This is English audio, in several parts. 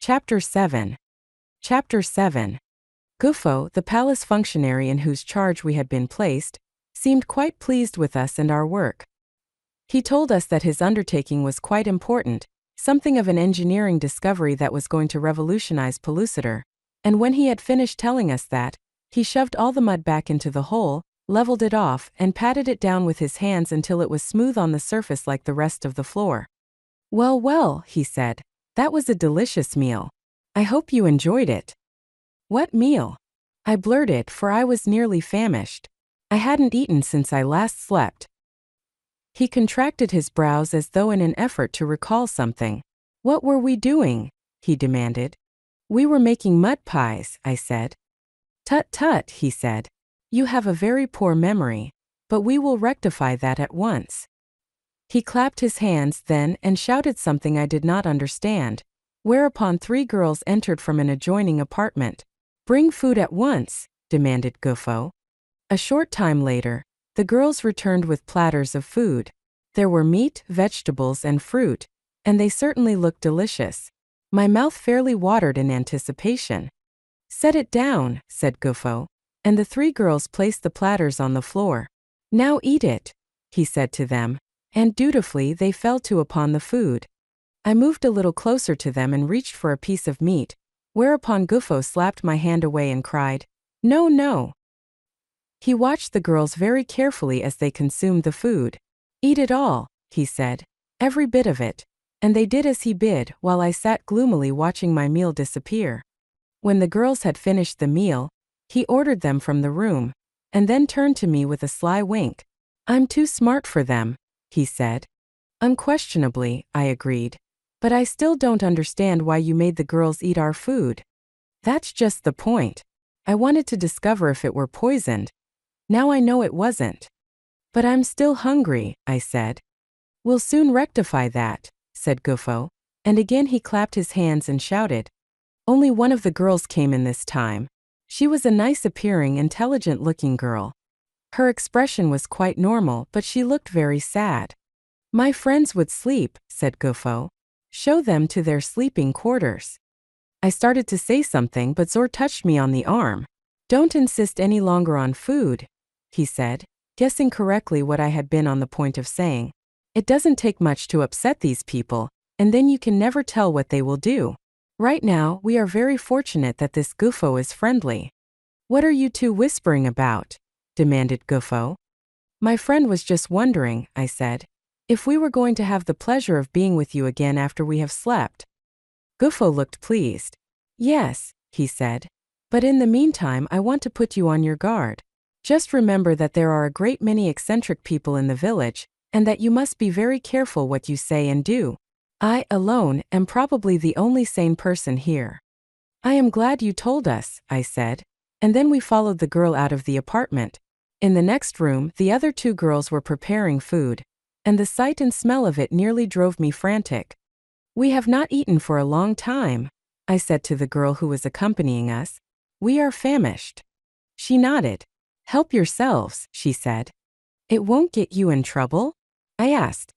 Chapter 7. Chapter 7. Gufo, the palace functionary in whose charge we had been placed, seemed quite pleased with us and our work. He told us that his undertaking was quite important, something of an engineering discovery that was going to revolutionize Pellucidar, and when he had finished telling us that, he shoved all the mud back into the hole, leveled it off, and patted it down with his hands until it was smooth on the surface like the rest of the floor. "Well, well," he said, "that was a delicious meal. I hope you enjoyed it." "What meal?" I blurted, for I was nearly famished. I hadn't eaten since I last slept. He contracted his brows as though in an effort to recall something. "What were we doing?" he demanded. "We were making mud pies," I said. "Tut tut," he said. "You have a very poor memory, but we will rectify that at once." He clapped his hands then and shouted something I did not understand, whereupon 3 girls entered from an adjoining apartment. "Bring food at once," demanded Gufo. A short time later, the girls returned with platters of food. There were meat, vegetables, and fruit, and they certainly looked delicious. My mouth fairly watered in anticipation. "Set it down," said Gufo, and the 3 girls placed the platters on the floor. "Now eat it," he said to them, and dutifully they fell to upon the food. I moved a little closer to them and reached for a piece of meat, whereupon Gufo slapped my hand away and cried, "No, no." He watched the girls very carefully as they consumed the food. "Eat it all," he said, "every bit of it," and they did as he bid while I sat gloomily watching my meal disappear. When the girls had finished the meal, he ordered them from the room, and then turned to me with a sly wink. "I'm too smart for them," he said. "Unquestionably," I agreed. "But I still don't understand why you made the girls eat our food." "That's just the point. I wanted to discover if it were poisoned. Now I know it wasn't." "But I'm still hungry," I said. "We'll soon rectify that," said Gufo, and again he clapped his hands and shouted. Only one of the girls came in this time. She was a nice-appearing, intelligent-looking girl. Her expression was quite normal, but she looked very sad. "My friends would sleep," said Gufo. "Show them to their sleeping quarters." I started to say something, but Zor touched me on the arm. "Don't insist any longer on food," he said, guessing correctly what I had been on the point of saying. "It doesn't take much to upset these people, and then you can never tell what they will do. Right now, we are very fortunate that this Gufo is friendly." "What are you two whispering about?" demanded Gufo. "My friend was just wondering," I said, "if we were going to have the pleasure of being with you again after we have slept." Gufo looked pleased. "Yes," he said, "but in the meantime I want to put you on your guard. Just remember that there are a great many eccentric people in the village, and that you must be very careful what you say and do. I, alone, am probably the only sane person here." "I am glad you told us," I said, and then we followed the girl out of the apartment. In the next room, the other 2 girls were preparing food, and the sight and smell of it nearly drove me frantic. "We have not eaten for a long time," I said to the girl who was accompanying us. "We are famished." She nodded. "Help yourselves," she said. "It won't get you in trouble?" I asked.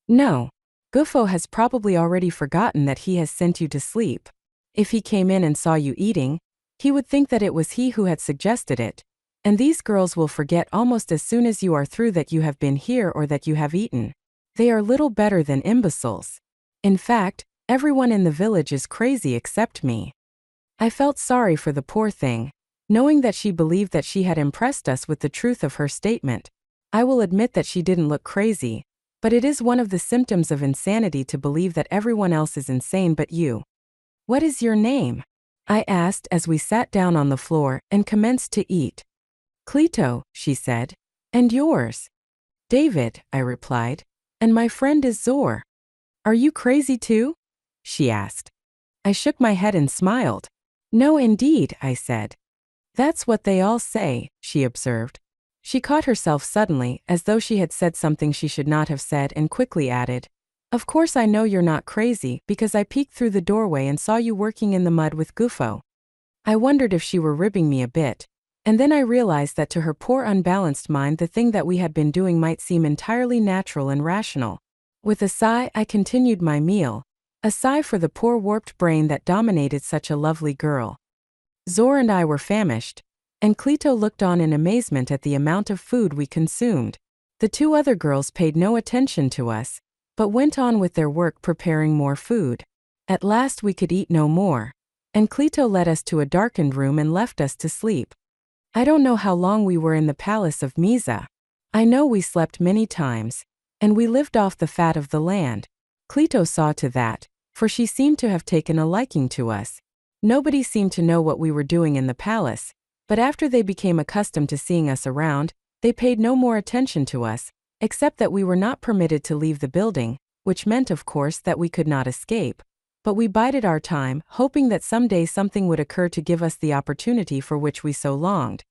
"No. Gufo has probably already forgotten that he has sent you to sleep. If he came in and saw you eating, he would think that it was he who had suggested it, and these girls will forget almost as soon as you are through that you have been here or that you have eaten. They are little better than imbeciles. In fact, everyone in the village is crazy except me." I felt sorry for the poor thing, knowing that she believed that she had impressed us with the truth of her statement. I will admit that she didn't look crazy, but it is one of the symptoms of insanity to believe that everyone else is insane but you. "What is your name?" I asked as we sat down on the floor and commenced to eat. "Cleto," she said. "And yours?" "David," I replied. "And my friend is Zor." "Are you crazy too?" she asked. I shook my head and smiled. "No, indeed," I said. "That's what they all say," she observed. She caught herself suddenly, as though she had said something she should not have said, and quickly added, "Of course I know you're not crazy, because I peeked through the doorway and saw you working in the mud with Gufo." I wondered if she were ribbing me a bit, and then I realized that to her poor unbalanced mind the thing that we had been doing might seem entirely natural and rational. With a sigh, I continued my meal, A sigh for the poor warped brain that dominated such a lovely girl. Zor and I were famished, and Clito looked on in amazement at the amount of food we consumed. The two other girls paid no attention to us, but went on with their work preparing more food. At last we could eat no more, and Clito led us to a darkened room and left us to sleep. I don't know how long we were in the palace of Misa. I know we slept many times, and we lived off the fat of the land. Clito saw to that, for she seemed to have taken a liking to us. Nobody seemed to know what we were doing in the palace, but after they became accustomed to seeing us around, they paid no more attention to us, except that we were not permitted to leave the building, which meant of course that we could not escape. But we bided our time, hoping that someday something would occur to give us the opportunity for which we so longed.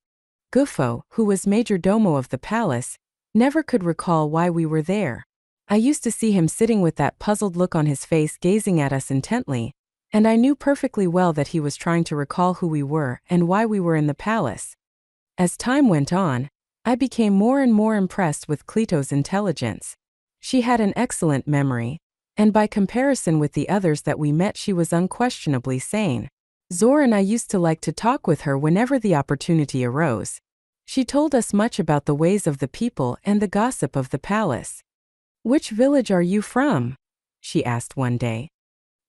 Gufo, who was major domo of the palace, never could recall why we were there. I used to see him sitting with that puzzled look on his face gazing at us intently, and I knew perfectly well that he was trying to recall who we were and why we were in the palace. As time went on, I became more and more impressed with Clito's intelligence. She had an excellent memory, and by comparison with the others that we met she was unquestionably sane. Zor and I used to like to talk with her whenever the opportunity arose. She told us much about the ways of the people and the gossip of the palace. "Which village are you from?" she asked one day.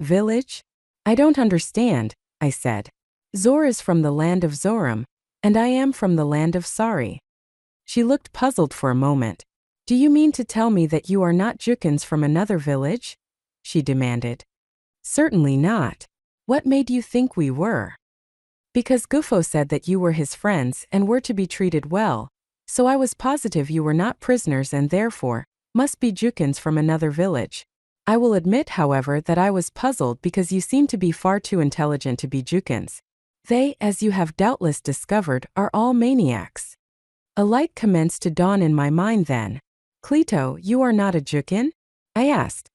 "Village? I don't understand," I said. "Zor is from the land of Zoram, and I am from the land of Sari." She looked puzzled for a moment. "Do you mean to tell me that you are not Jukans from another village?" she demanded. "Certainly not. What made you think we were?" "Because Gufo said that you were his friends and were to be treated well, so I was positive you were not prisoners and therefore must be Jukans from another village. I will admit, however, that I was puzzled because you seem to be far too intelligent to be Jukans. They, as you have doubtless discovered, are all maniacs." A light commenced to dawn in my mind then. "Clito, you are not a Jukan?" I asked.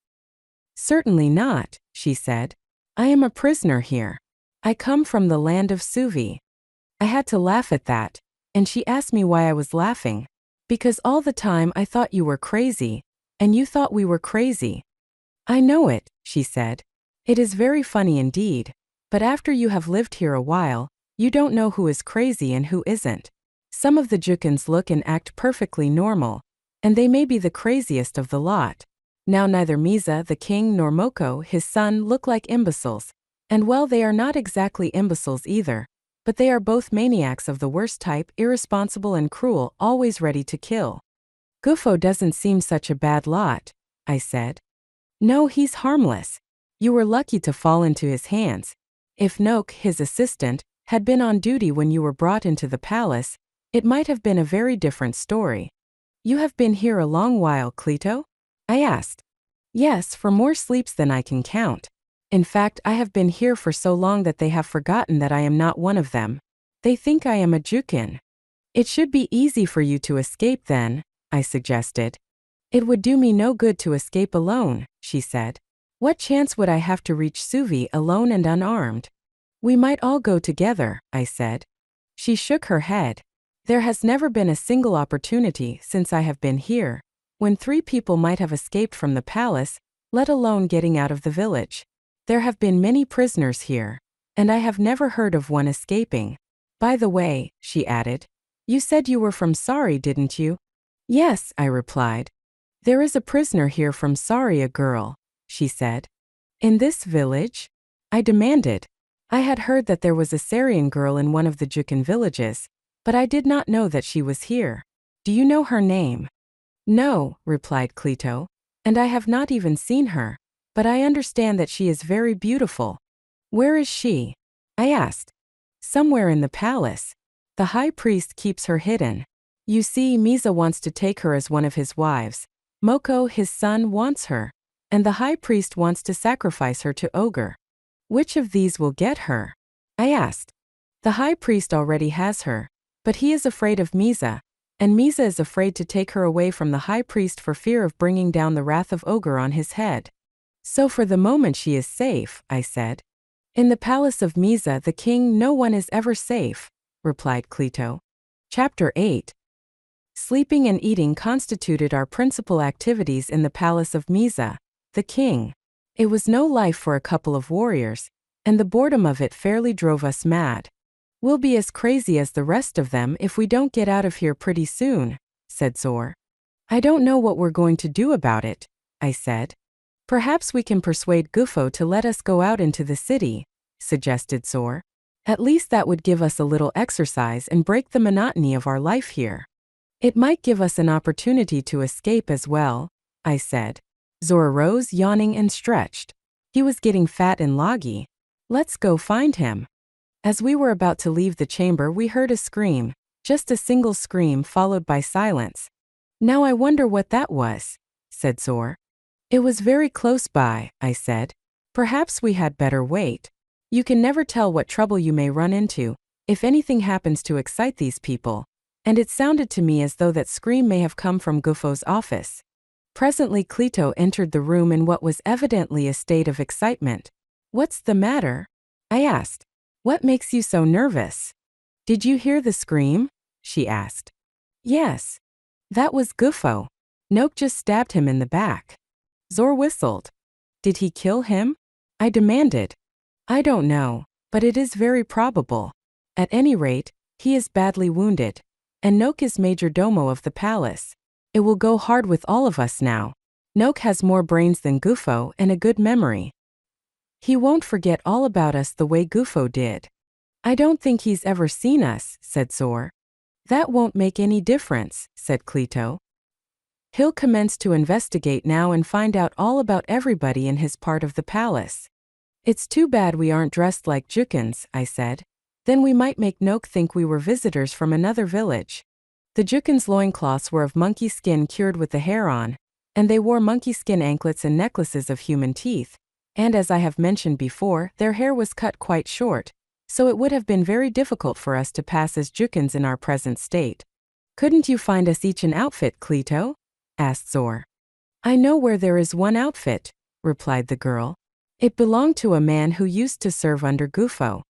"Certainly not," she said. "I am a prisoner here. I come from the land of Suvi." I had to laugh at that, and she asked me why I was laughing. "Because all the time I thought you were crazy, and you thought we were crazy." "I know it," she said. "It is very funny indeed, but after you have lived here a while, you don't know who is crazy and who isn't. Some of the Jukans look and act perfectly normal, and they may be the craziest of the lot. Now neither Misa, the king, nor Moko, his son, look like imbeciles, and well, they are not exactly imbeciles either, but they are both maniacs of the worst type, irresponsible and cruel, always ready to kill." "Gufo doesn't seem such a bad lot," I said. "No, he's harmless. You were lucky to fall into his hands. If Noak, his assistant, had been on duty when you were brought into the palace, it might have been a very different story." "You have been here a long while, Clito?" I asked. "Yes, for more sleeps than I can count. In fact, I have been here for so long that they have forgotten that I am not one of them. They think I am a Jukan." "It should be easy for you to escape then," I suggested. "It would do me no good to escape alone," she said. "What chance would I have to reach Suvi alone and unarmed?" "We might all go together," I said. She shook her head. "There has never been a single opportunity since I have been here when 3 people might have escaped from the palace, let alone getting out of the village. There have been many prisoners here, and I have never heard of one escaping. By the way," she added, "you said you were from Sari, didn't you?" "Yes," I replied. "There is a prisoner here from Sari, a girl," she said. "In this village?" I demanded. I had heard that there was a Sarian girl in one of the Jukan villages, but I did not know that she was here. "Do you know her name?" "No," replied Clito, "and I have not even seen her, but I understand that she is very beautiful." "Where is she?" I asked. "Somewhere in the palace. The high priest keeps her hidden. You see, Misa wants to take her as one of his wives. Moko, his son, wants her, and the high priest wants to sacrifice her to Ogre." "Which of these will get her?" I asked. "The high priest already has her, but he is afraid of Misa, and Misa is afraid to take her away from the high priest for fear of bringing down the wrath of Ogre on his head. So for the moment she is safe," I said. "In the palace of Misa, the king, no one is ever safe," replied Clito. Chapter 8. Sleeping and eating constituted our principal activities in the palace of Misa, the king. It was no life for a couple of warriors, and the boredom of it fairly drove us mad. We'll be as crazy as the rest of them if we don't get out of here pretty soon, said Zor. I don't know what we're going to do about it, I said. Perhaps we can persuade Gufo to let us go out into the city, suggested Zor. At least that would give us a little exercise and break the monotony of our life here. It might give us an opportunity to escape as well, I said. Zor rose, yawning, and stretched. He was getting fat and loggy. Let's go find him. As we were about to leave the chamber, we heard a scream, just a single scream followed by silence. Now I wonder what that was, said Zor. It was very close by, I said. Perhaps we had better wait. You can never tell what trouble you may run into, if anything happens to excite these people, and it sounded to me as though that scream may have come from Gufo's office. Presently Clito entered the room in what was evidently a state of excitement. What's the matter? I asked. What makes you so nervous? Did you hear the scream? She asked. Yes. That was Gufo. Noke just stabbed him in the back. Zor whistled. Did he kill him? I demanded. I don't know, but it is very probable. At any rate, he is badly wounded, and Noke is major domo of the palace. It will go hard with all of us now. Noke has more brains than Gufo and a good memory. He won't forget all about us the way Gufo did. I don't think he's ever seen us, said Zor. That won't make any difference, said Clito. He'll commence to investigate now and find out all about everybody in his part of the palace. It's too bad we aren't dressed like Jukins, I said. Then we might make Noke think we were visitors from another village. The Jukins loincloths were of monkey skin cured with the hair on, and they wore monkey skin anklets and necklaces of human teeth, and as I have mentioned before, their hair was cut quite short, so it would have been very difficult for us to pass as Jukins in our present state. Couldn't you find us each an outfit, Clito? Asked Zor. I know where there is one outfit, replied the girl. It belonged to a man who used to serve under Gufo.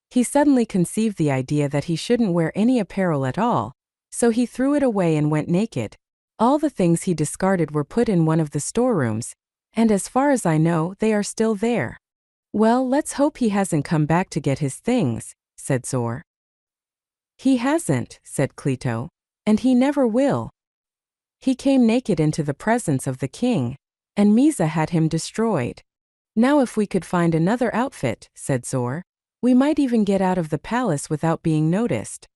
He suddenly conceived the idea that he shouldn't wear any apparel at all, so he threw it away and went naked. All the things he discarded were put in one of the storerooms, and as far as I know, they are still there. Well, let's hope he hasn't come back to get his things, said Zor. He hasn't, said Clito, and he never will. He came naked into the presence of the king, and Misa had him destroyed. Now if we could find another outfit, said Zor, we might even get out of the palace without being noticed.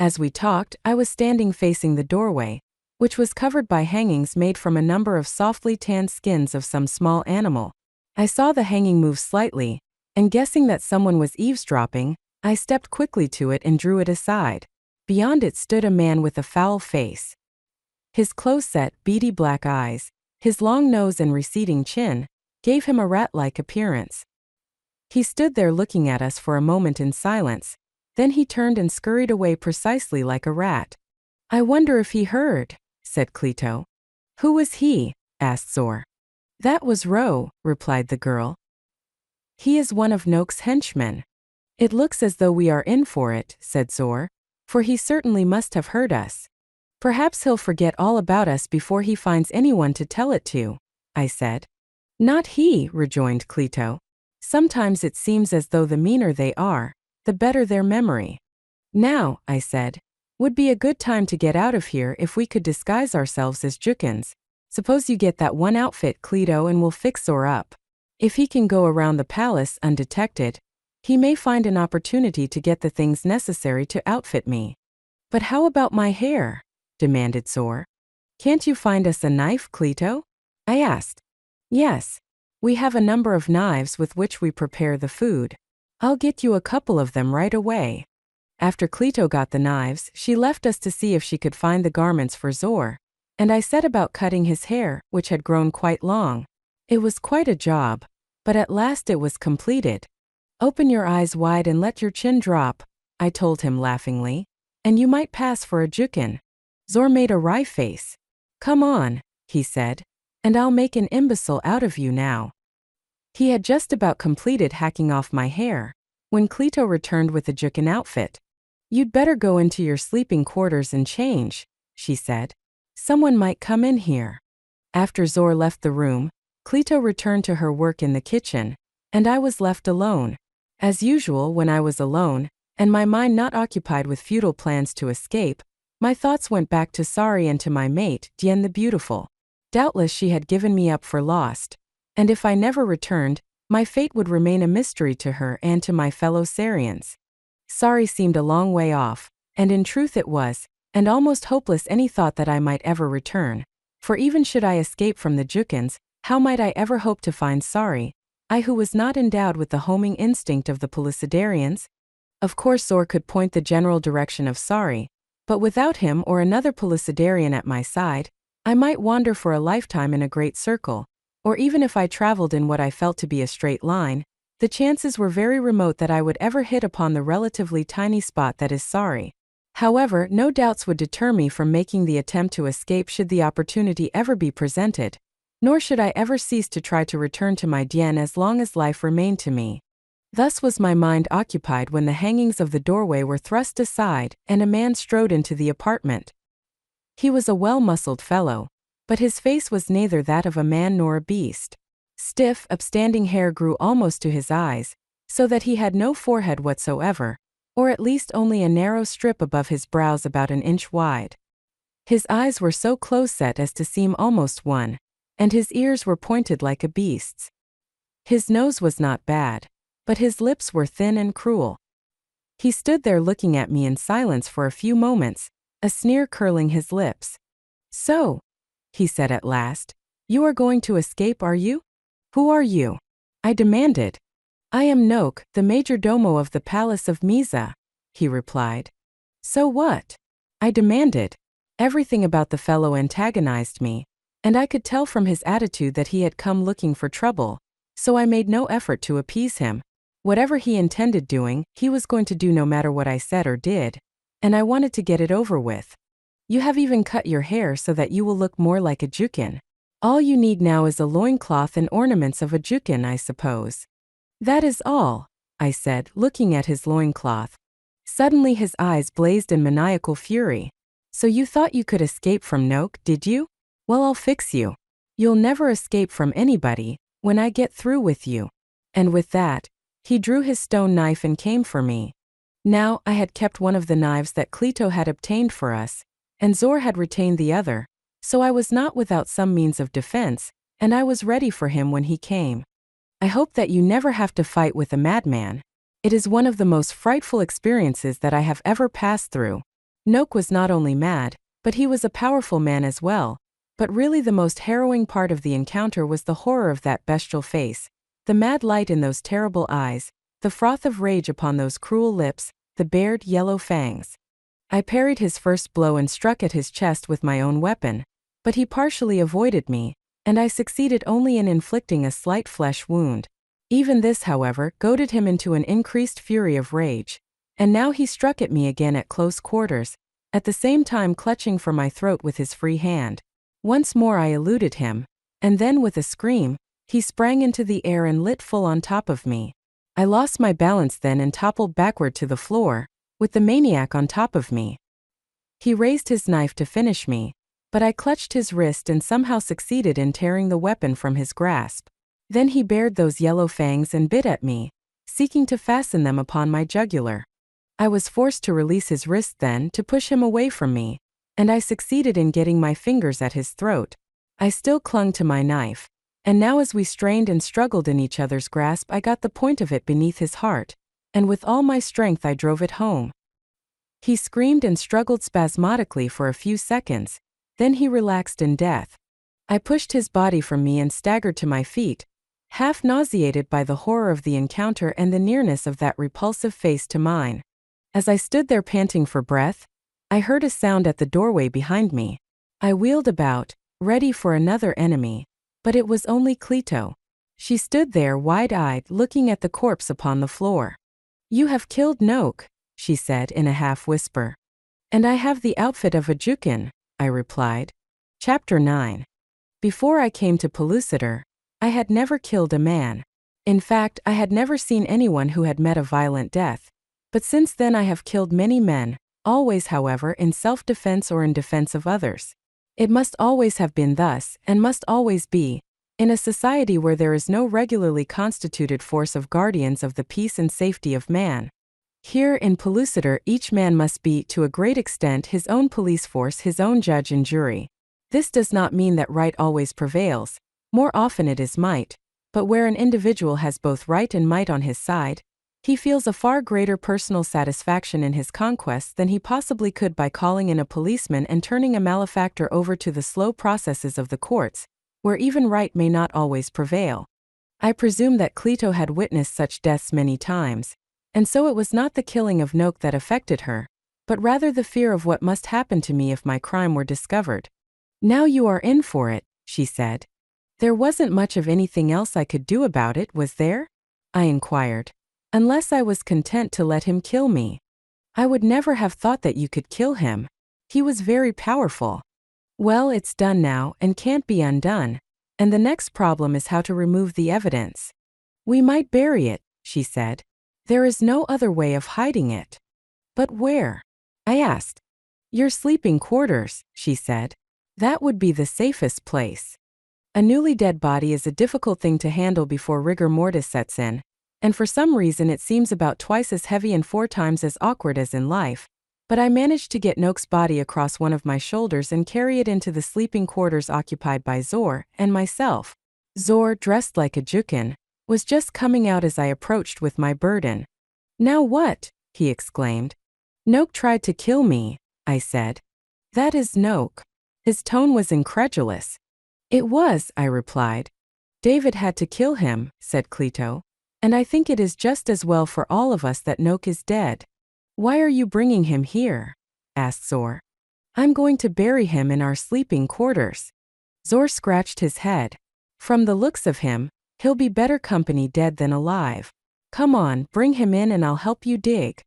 As we talked, I was standing facing the doorway, which was covered by hangings made from a number of softly tanned skins of some small animal. I saw the hanging move slightly, and guessing that someone was eavesdropping, I stepped quickly to it and drew it aside. Beyond it stood a man with a foul face. His close-set, beady black eyes, his long nose and receding chin, gave him a rat-like appearance. He stood there looking at us for a moment in silence, then he turned and scurried away precisely like a rat. I wonder if he heard, said Clito. Who was he? Asked Zor. That was Ro, replied the girl. He is one of Noke's henchmen. It looks as though we are in for it, said Zor, for he certainly must have heard us. Perhaps he'll forget all about us before he finds anyone to tell it to, I said. Not he, rejoined Clito. Sometimes it seems as though the meaner they are, the better their memory. Now, I said, would be a good time to get out of here if we could disguise ourselves as Jukins. Suppose you get that one outfit, Clito, and we'll fix Zor up. If he can go around the palace undetected, he may find an opportunity to get the things necessary to outfit me. But how about my hair? Demanded Zor. Can't you find us a knife, Clito? I asked. Yes. We have a number of knives with which we prepare the food. I'll get you a couple of them right away. After Clito got the knives, she left us to see if she could find the garments for Zor, and I set about cutting his hair, which had grown quite long. It was quite a job, but at last it was completed. Open your eyes wide and let your chin drop, I told him laughingly, and you might pass for a Jukin. Zor made a wry face. Come on, he said, and I'll make an imbecile out of you now. He had just about completed hacking off my hair, when Clito returned with a Jukin outfit. You'd better go into your sleeping quarters and change, she said. Someone might come in here. After Zor left the room, Clito returned to her work in the kitchen, and I was left alone. As usual, when I was alone, and my mind not occupied with futile plans to escape, my thoughts went back to Sari and to my mate, Dien the Beautiful. Doubtless she had given me up for lost, and if I never returned, my fate would remain a mystery to her and to my fellow Sarians. Sari seemed a long way off, and in truth it was, and almost hopeless any thought that I might ever return. For even should I escape from the Jukans, how might I ever hope to find Sari, I who was not endowed with the homing instinct of the Pellucidarians? Of course Zor could point the general direction of Sari, but without him or another Pellucidarian at my side, I might wander for a lifetime in a great circle, or even if I traveled in what I felt to be a straight line, the chances were very remote that I would ever hit upon the relatively tiny spot that is Sari. However, no doubts would deter me from making the attempt to escape should the opportunity ever be presented, nor should I ever cease to try to return to my Dien as long as life remained to me. Thus was my mind occupied when the hangings of the doorway were thrust aside and a man strode into the apartment. He was a well-muscled fellow, but his face was neither that of a man nor a beast. Stiff, upstanding hair grew almost to his eyes, so that he had no forehead whatsoever, or at least only a narrow strip above his brows about an inch wide. His eyes were so close-set as to seem almost one, and his ears were pointed like a beast's. His nose was not bad, but his lips were thin and cruel. He stood there looking at me in silence for a few moments, a sneer curling his lips. "So," he said at last, "you are going to escape, are you? Who are you?" I demanded. "I am Noak, the major domo of the palace of Misa," he replied. "So what?" I demanded. Everything about the fellow antagonized me, and I could tell from his attitude that he had come looking for trouble, so I made no effort to appease him. Whatever he intended doing, he was going to do no matter what I said or did, and I wanted to get it over with. "You have even cut your hair so that you will look more like a Jukan. All you need now is a loincloth and ornaments of a Jukan, I suppose." "That is all," I said, looking at his loincloth. Suddenly his eyes blazed in maniacal fury. "So you thought you could escape from Noak, did you? Well, I'll fix you. You'll never escape from anybody, when I get through with you." And with that, he drew his stone knife and came for me. Now, I had kept one of the knives that Clito had obtained for us, and Zor had retained the other, so I was not without some means of defense, and I was ready for him when he came. I hope that you never have to fight with a madman. It is one of the most frightful experiences that I have ever passed through. Noak was not only mad, but he was a powerful man as well, but really the most harrowing part of the encounter was the horror of that bestial face, the mad light in those terrible eyes, the froth of rage upon those cruel lips, the bared yellow fangs. I parried his first blow and struck at his chest with my own weapon, but he partially avoided me, and I succeeded only in inflicting a slight flesh wound. Even this, however, goaded him into an increased fury of rage, and now he struck at me again at close quarters, at the same time clutching for my throat with his free hand. Once more I eluded him, and then with a scream, he sprang into the air and lit full on top of me. I lost my balance then and toppled backward to the floor, with the maniac on top of me. He raised his knife to finish me, but I clutched his wrist and somehow succeeded in tearing the weapon from his grasp. Then he bared those yellow fangs and bit at me, seeking to fasten them upon my jugular. I was forced to release his wrist then to push him away from me, and I succeeded in getting my fingers at his throat. I still clung to my knife, and now as we strained and struggled in each other's grasp I got the point of it beneath his heart, and with all my strength I drove it home. He screamed and struggled spasmodically for a few seconds, then he relaxed in death. I pushed his body from me and staggered to my feet, half nauseated by the horror of the encounter and the nearness of that repulsive face to mine. As I stood there panting for breath, I heard a sound at the doorway behind me. I wheeled about, ready for another enemy, but it was only Clito. She stood there wide-eyed looking at the corpse upon the floor. "You have killed Noak," she said in a half-whisper. "And I have the outfit of a Jukan," I replied. Chapter 9. Before I came to Pellucidar, I had never killed a man. In fact, I had never seen anyone who had met a violent death. But since then I have killed many men, always, however, in self-defense or in defense of others. It must always have been thus, and must always be, In a society where there is no regularly constituted force of guardians of the peace and safety of man. Here in Pellucidar, each man must be, to a great extent, his own police force, his own judge and jury. This does not mean that right always prevails. More often it is might. But where an individual has both right and might on his side, he feels a far greater personal satisfaction in his conquests than he possibly could by calling in a policeman and turning a malefactor over to the slow processes of the courts, where even right may not always prevail. I presume that Cleito had witnessed such deaths many times, and so it was not the killing of Noke that affected her, but rather the fear of what must happen to me if my crime were discovered. Now you are in for it, she said. There wasn't much of anything else I could do about it, was there? I inquired. Unless I was content to let him kill me. I would never have thought that you could kill him. He was very powerful. Well, it's done now and can't be undone, and the next problem is how to remove the evidence. We might bury it, she said. There is no other way of hiding it. But where? I asked. Your sleeping quarters, she said. That would be the safest place. A newly dead body is a difficult thing to handle before rigor mortis sets in, and for some reason it seems about twice as heavy and 4 times as awkward as in life, but I managed to get Noke's body across one of my shoulders and carry it into the sleeping quarters occupied by Zor and myself. Zor, dressed like a Jukin, was just coming out as I approached with my burden. Now what? He exclaimed. Noke tried to kill me, I said. That is Noke. His tone was incredulous. It was, I replied. David had to kill him, said Cleito. And I think it is just as well for all of us that Noke is dead. Why are you bringing him here? Asked Zor. I'm going to bury him in our sleeping quarters. Zor scratched his head. From the looks of him, he'll be better company dead than alive. Come on, bring him in and I'll help you dig.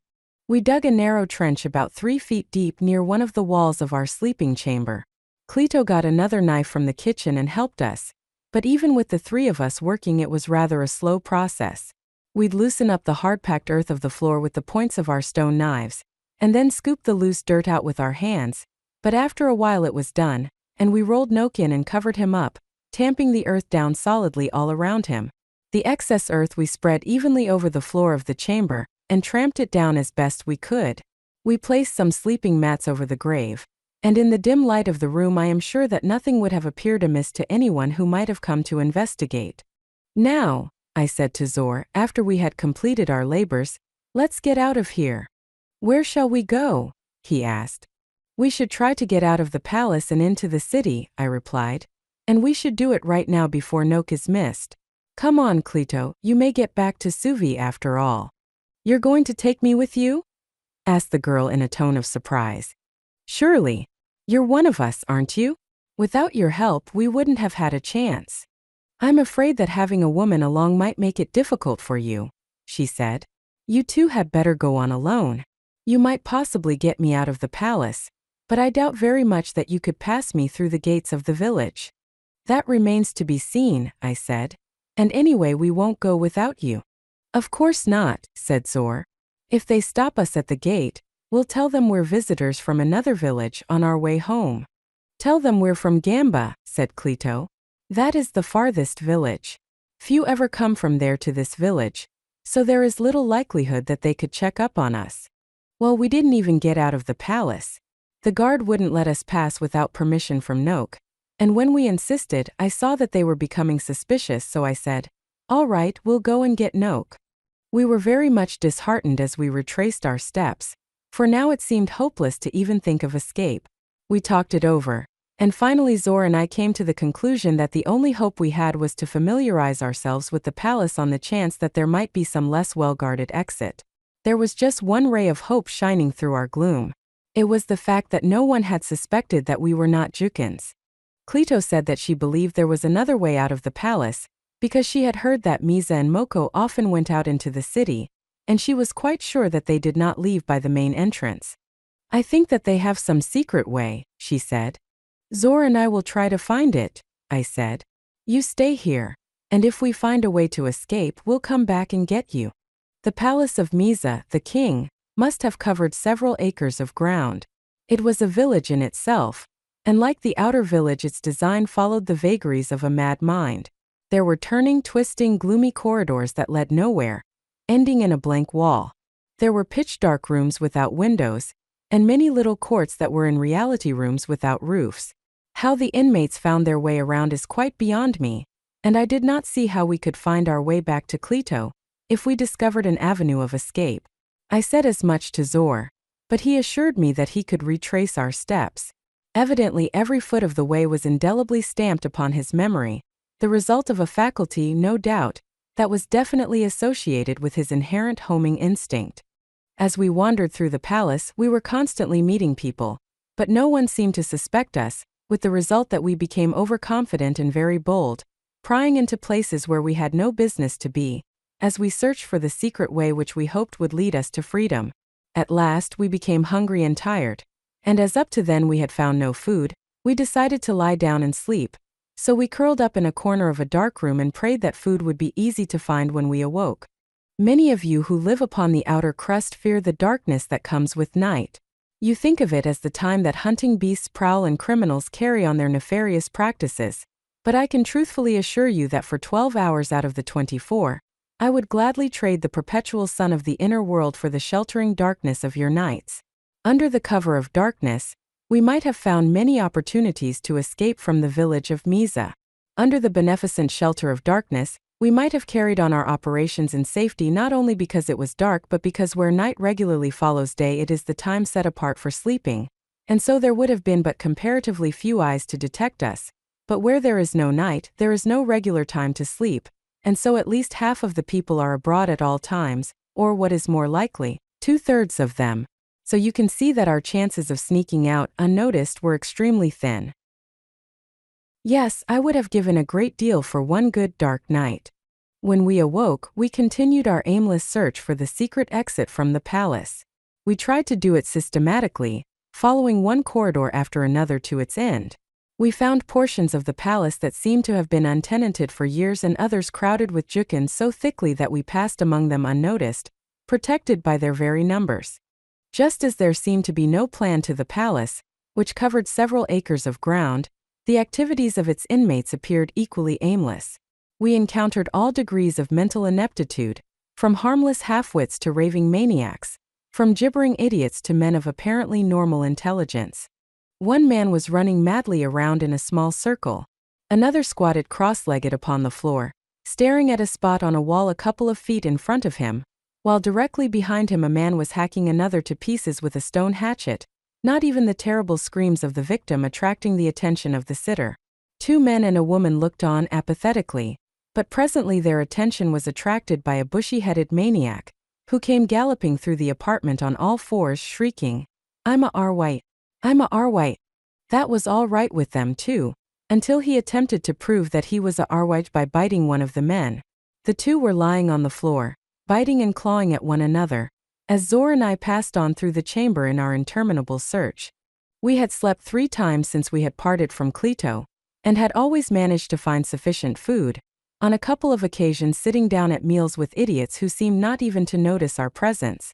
We dug a narrow trench about 3 feet deep near one of the walls of our sleeping chamber. Cleito got another knife from the kitchen and helped us, but even with the 3 of us working it was rather a slow process. We'd loosen up the hard-packed earth of the floor with the points of our stone knives, and then scoop the loose dirt out with our hands, but after a while it was done, and we rolled Noke in and covered him up, tamping the earth down solidly all around him. The excess earth we spread evenly over the floor of the chamber, and tramped it down as best we could. We placed some sleeping mats over the grave, and in the dim light of the room I am sure that nothing would have appeared amiss to anyone who might have come to investigate. Now, I said to Zor, after we had completed our labors, let's get out of here. Where shall we go? He asked. We should try to get out of the palace and into the city, I replied. And we should do it right now before Noke is missed. Come on, Cleito, you may get back to Suvi after all. You're going to take me with you? Asked the girl in a tone of surprise. Surely. You're one of us, aren't you? Without your help, we wouldn't have had a chance. I'm afraid that having a woman along might make it difficult for you, she said. You two had better go on alone. You might possibly get me out of the palace, but I doubt very much that you could pass me through the gates of the village. That remains to be seen, I said. And anyway, we won't go without you. Of course not, said Zor. If they stop us at the gate, we'll tell them we're visitors from another village on our way home. Tell them we're from Gamba, said Cleito. That is the farthest village. Few ever come from there to this village, so there is little likelihood that they could check up on us. Well, we didn't even get out of the palace. The guard wouldn't let us pass without permission from Noke, and when we insisted, I saw that they were becoming suspicious, so I said, all right, we'll go and get Noke. We were very much disheartened as we retraced our steps, for now it seemed hopeless to even think of escape. We talked it over, and finally Zor and I came to the conclusion that the only hope we had was to familiarize ourselves with the palace on the chance that there might be some less well-guarded exit. There was just one ray of hope shining through our gloom. It was the fact that no one had suspected that we were not Jukins. Cleito said that she believed there was another way out of the palace, because she had heard that Misa and Moko often went out into the city, and she was quite sure that they did not leave by the main entrance. I think that they have some secret way, she said. Zor and I will try to find it, I said. You stay here, and if we find a way to escape, we'll come back and get you. The palace of Misa, the king, must have covered several acres of ground. It was a village in itself, and like the outer village its design followed the vagaries of a mad mind. There were turning, twisting, gloomy corridors that led nowhere, ending in a blank wall. There were pitch-dark rooms without windows, and many little courts that were in reality rooms without roofs. How the inmates found their way around is quite beyond me, and I did not see how we could find our way back to Clito if we discovered an avenue of escape. I said as much to Zor, but he assured me that he could retrace our steps. Evidently every foot of the way was indelibly stamped upon his memory, the result of a faculty, no doubt, that was definitely associated with his inherent homing instinct. As we wandered through the palace, we were constantly meeting people, but no one seemed to suspect us, with the result that we became overconfident and very bold, prying into places where we had no business to be, as we searched for the secret way which we hoped would lead us to freedom. At last we became hungry and tired, and as up to then we had found no food, we decided to lie down and sleep. So we curled up in a corner of a dark room and prayed that food would be easy to find when we awoke. Many of you who live upon the outer crust fear the darkness that comes with night. You think of it as the time that hunting beasts prowl and criminals carry on their nefarious practices, but I can truthfully assure you that for 12 hours out of the 24, I would gladly trade the perpetual sun of the inner world for the sheltering darkness of your nights. Under the cover of darkness, we might have found many opportunities to escape from the village of Misa. Under the beneficent shelter of darkness, we might have carried on our operations in safety not only because it was dark but because where night regularly follows day it is the time set apart for sleeping, and so there would have been but comparatively few eyes to detect us. But where there is no night, there is no regular time to sleep, and so at least half of the people are abroad at all times, or what is more likely, 2/3 of them. So you can see that our chances of sneaking out unnoticed were extremely thin. Yes, I would have given a great deal for one good dark night. When we awoke, we continued our aimless search for the secret exit from the palace. We tried to do it systematically, following one corridor after another to its end. We found portions of the palace that seemed to have been untenanted for years and others crowded with Jukkins so thickly that we passed among them unnoticed, protected by their very numbers. Just as there seemed to be no plan to the palace, which covered several acres of ground, the activities of its inmates appeared equally aimless. We encountered all degrees of mental ineptitude, from harmless half-wits to raving maniacs, from gibbering idiots to men of apparently normal intelligence. One man was running madly around in a small circle. Another squatted cross-legged upon the floor, staring at a spot on a wall a couple of feet in front of him, while directly behind him a man was hacking another to pieces with a stone hatchet, not even the terrible screams of the victim attracting the attention of the sitter. 2 men and a woman looked on apathetically, but presently their attention was attracted by a bushy-headed maniac, who came galloping through the apartment on all fours shrieking, "I'm a Arwhite! I'm a Arwhite!" That was all right with them too, until he attempted to prove that he was a Arwhite by biting one of the men. The 2 were lying on the floor, biting and clawing at one another, as Zor and I passed on through the chamber in our interminable search. We had slept 3 times since we had parted from Clito, and had always managed to find sufficient food, on a couple of occasions sitting down at meals with idiots who seemed not even to notice our presence.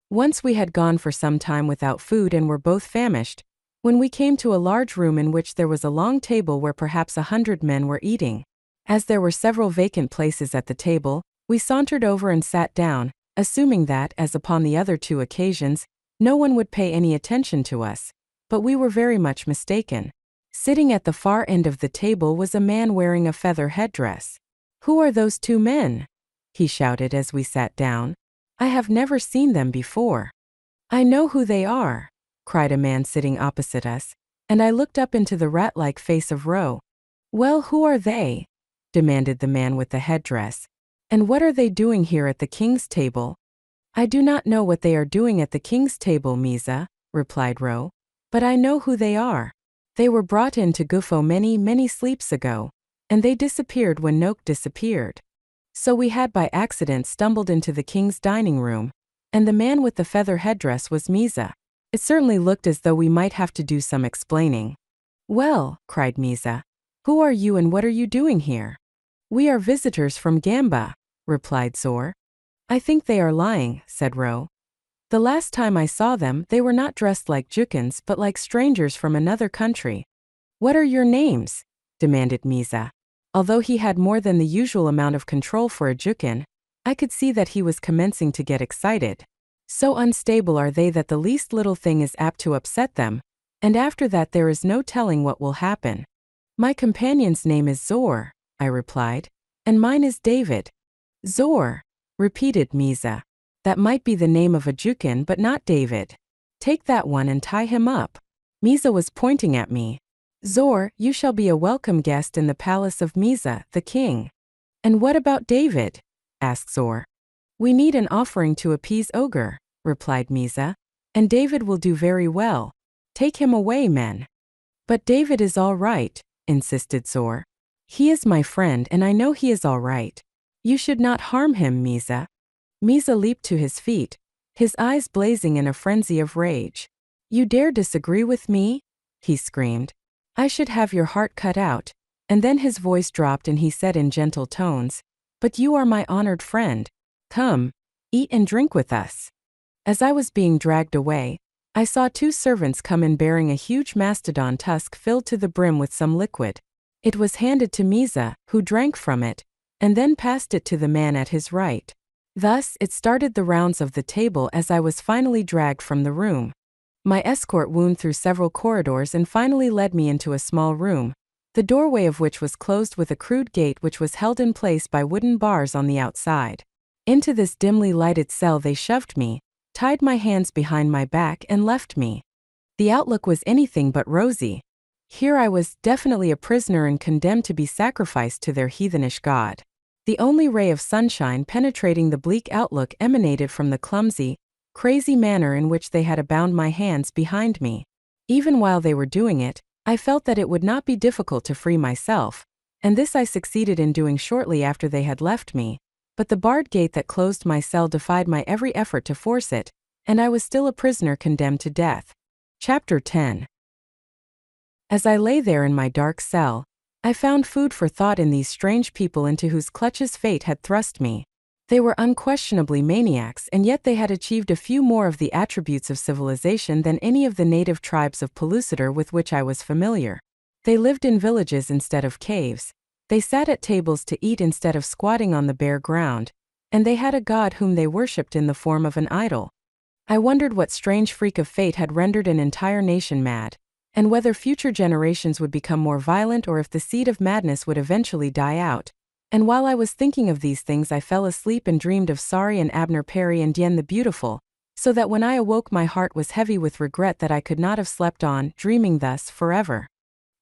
Once we had gone for some time without food and were both famished, when we came to a large room in which there was a long table where perhaps 100 men were eating. As there were several vacant places at the table, we sauntered over and sat down, assuming that, as upon the other 2 occasions, no one would pay any attention to us. But we were very much mistaken. Sitting at the far end of the table was a man wearing a feather headdress. "Who are those 2 men?" he shouted as we sat down. "I have never seen them before." "I know who they are," cried a man sitting opposite us, and I looked up into the rat-like face of Ro. "Well, who are they?" demanded the man with the headdress. "And what are they doing here at the king's table?" "I do not know what they are doing at the king's table, Misa," replied Ro, "but I know who they are. They were brought in to Gufo many, many sleeps ago, and they disappeared when Noak disappeared. So we had by accident stumbled into the king's dining room, and the man with the feather headdress was Misa. It certainly looked as though we might have to do some explaining." "Well," cried Misa, "who are you and what are you doing here?" "We are visitors from Gamba," replied Zor. "I think they are lying," said Ro. "The last time I saw them, they were not dressed like Jukkins but like strangers from another country." "What are your names?" demanded Misa. Although he had more than the usual amount of control for a Jukin, I could see that he was commencing to get excited. So unstable are they that the least little thing is apt to upset them, and after that there is no telling what will happen. My companion's name is Zor, I replied, and mine is David. Zor, repeated Misa. That might be the name of a Jukin but not David. Take that one and tie him up. Misa was pointing at me. Zor, you shall be a welcome guest in the palace of Misa, the king. And what about David? Asked Zor. We need an offering to appease Ogre, replied Misa, and David will do very well. Take him away, men. But David is all right, insisted Zor. He is my friend and I know he is all right. You should not harm him, Misa. Misa leaped to his feet, his eyes blazing in a frenzy of rage. You dare disagree with me? He screamed. I should have your heart cut out. And then his voice dropped and he said in gentle tones, But you are my honored friend. Come, eat and drink with us. As I was being dragged away, I saw two servants come in bearing a huge mastodon tusk filled to the brim with some liquid. It was handed to Misa, who drank from it, and then passed it to the man at his right. Thus, it started the rounds of the table as I was finally dragged from the room. My escort wound through several corridors and finally led me into a small room, the doorway of which was closed with a crude gate which was held in place by wooden bars on the outside. Into this dimly lighted cell they shoved me, tied my hands behind my back and left me. The outlook was anything but rosy. Here I was, definitely a prisoner and condemned to be sacrificed to their heathenish god. The only ray of sunshine penetrating the bleak outlook emanated from the clumsy, crazy manner in which they had bound my hands behind me. Even while they were doing it, I felt that it would not be difficult to free myself, and this I succeeded in doing shortly after they had left me, but the barred gate that closed my cell defied my every effort to force it, and I was still a prisoner condemned to death. Chapter 10. As I lay there in my dark cell, I found food for thought in these strange people into whose clutches fate had thrust me. They were unquestionably maniacs, and yet they had achieved a few more of the attributes of civilization than any of the native tribes of Pellucidar with which I was familiar. They lived in villages instead of caves, they sat at tables to eat instead of squatting on the bare ground, and they had a god whom they worshipped in the form of an idol. I wondered what strange freak of fate had rendered an entire nation mad, and whether future generations would become more violent or if the seed of madness would eventually die out. And while I was thinking of these things I fell asleep and dreamed of Sari and Abner Perry and Yen the Beautiful, so that when I awoke my heart was heavy with regret that I could not have slept on, dreaming thus, forever.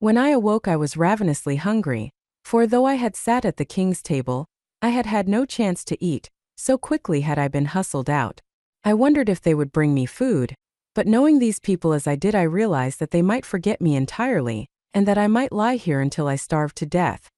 When I awoke I was ravenously hungry, for though I had sat at the king's table, I had had no chance to eat, so quickly had I been hustled out. I wondered if they would bring me food, but knowing these people as I did I realized that they might forget me entirely, and that I might lie here until I starved to death.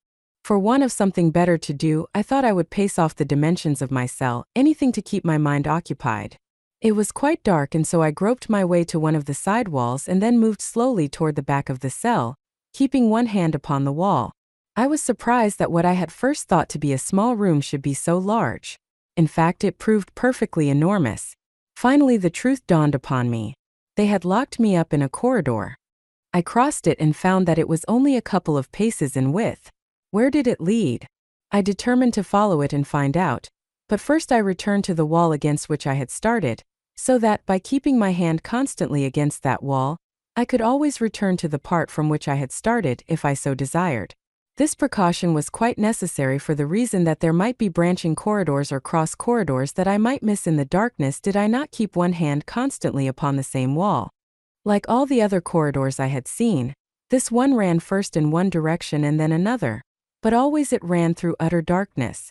For want of something better to do, I thought I would pace off the dimensions of my cell, anything to keep my mind occupied. It was quite dark and so I groped my way to one of the side walls and then moved slowly toward the back of the cell, keeping one hand upon the wall. I was surprised that what I had first thought to be a small room should be so large. In fact, it proved perfectly enormous. Finally the truth dawned upon me. They had locked me up in a corridor. I crossed it and found that it was only a couple of paces in width. Where did it lead? I determined to follow it and find out, but first I returned to the wall against which I had started, so that, by keeping my hand constantly against that wall, I could always return to the part from which I had started if I so desired. This precaution was quite necessary for the reason that there might be branching corridors or cross corridors that I might miss in the darkness did I not keep one hand constantly upon the same wall. Like all the other corridors I had seen, this one ran first in one direction and then another, but always it ran through utter darkness.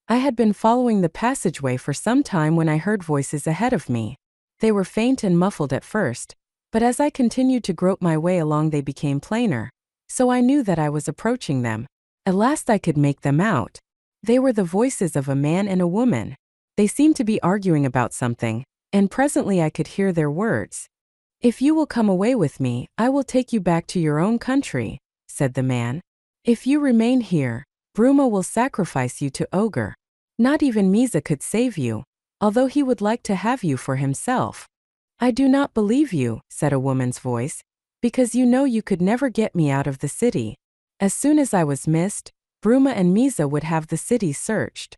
I had been following the passageway for some time when I heard voices ahead of me. They were faint and muffled at first, but as I continued to grope my way along they became plainer, so I knew that I was approaching them. At last I could make them out. They were the voices of a man and a woman. They seemed to be arguing about something, and presently I could hear their words. "If you will come away with me, I will take you back to your own country," said the man. "If you remain here, Bruma will sacrifice you to Ogre. Not even Misa could save you, although he would like to have you for himself." "I do not believe you," said a woman's voice, "because you know you could never get me out of the city. As soon as I was missed, Bruma and Misa would have the city searched.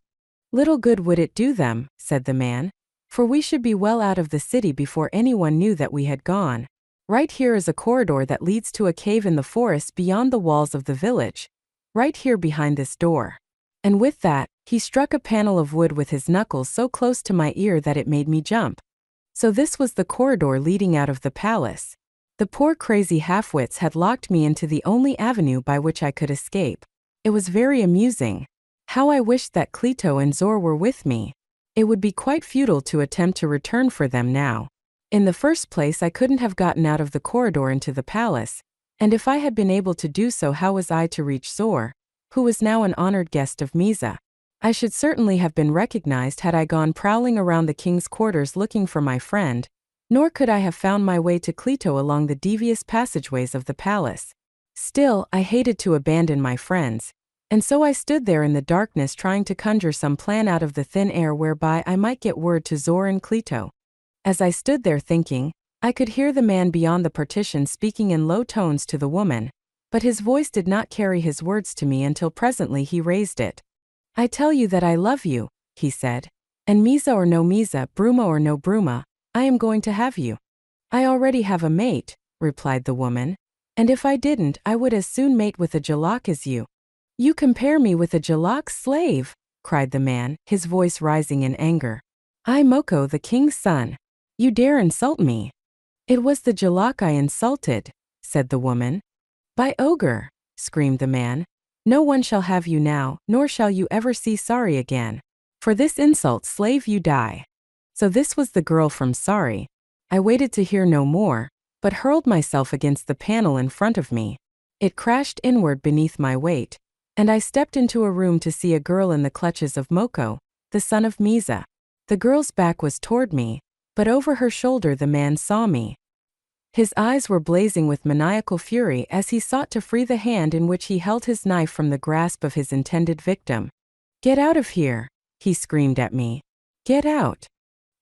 Little good would it do them, said the man, for we should be well out of the city before anyone knew that we had gone. Right here is a corridor that leads to a cave in the forest beyond the walls of the village. Right here behind this door. And with that, he struck a panel of wood with his knuckles so close to my ear that it made me jump. So this was the corridor leading out of the palace. The poor crazy half-wits had locked me into the only avenue by which I could escape. It was very amusing. How I wished that Cleto and Zor were with me. It would be quite futile to attempt to return for them now. In the first place, I couldn't have gotten out of the corridor into the palace, and if I had been able to do so, how was I to reach Zor, who was now an honored guest of Misa? I should certainly have been recognized had I gone prowling around the king's quarters looking for my friend, nor could I have found my way to Cleto along the devious passageways of the palace. Still, I hated to abandon my friends, and so I stood there in the darkness trying to conjure some plan out of the thin air whereby I might get word to Zor and Cleto. As I stood there thinking, I could hear the man beyond the partition speaking in low tones to the woman, but his voice did not carry his words to me until presently he raised it. I tell you that I love you, he said, and Misa or no Misa, Bruma or no Bruma, I am going to have you. I already have a mate, replied the woman, and if I didn't, I would as soon mate with a Jalak as you. You compare me with a Jalak slave, cried the man, his voice rising in anger. I Moko, the king's son. You dare insult me. It was the Jalak I insulted, said the woman. By Ogre, screamed the man, no one shall have you now, nor shall you ever see Sari again. For this insult, slave, you die. So this was the girl from Sari. I waited to hear no more, but hurled myself against the panel in front of me. It crashed inward beneath my weight, and I stepped into a room to see a girl in the clutches of Moko, the son of Misa. The girl's back was toward me, but over her shoulder the man saw me. His eyes were blazing with maniacal fury as he sought to free the hand in which he held his knife from the grasp of his intended victim. Get out of here, he screamed at me. Get out.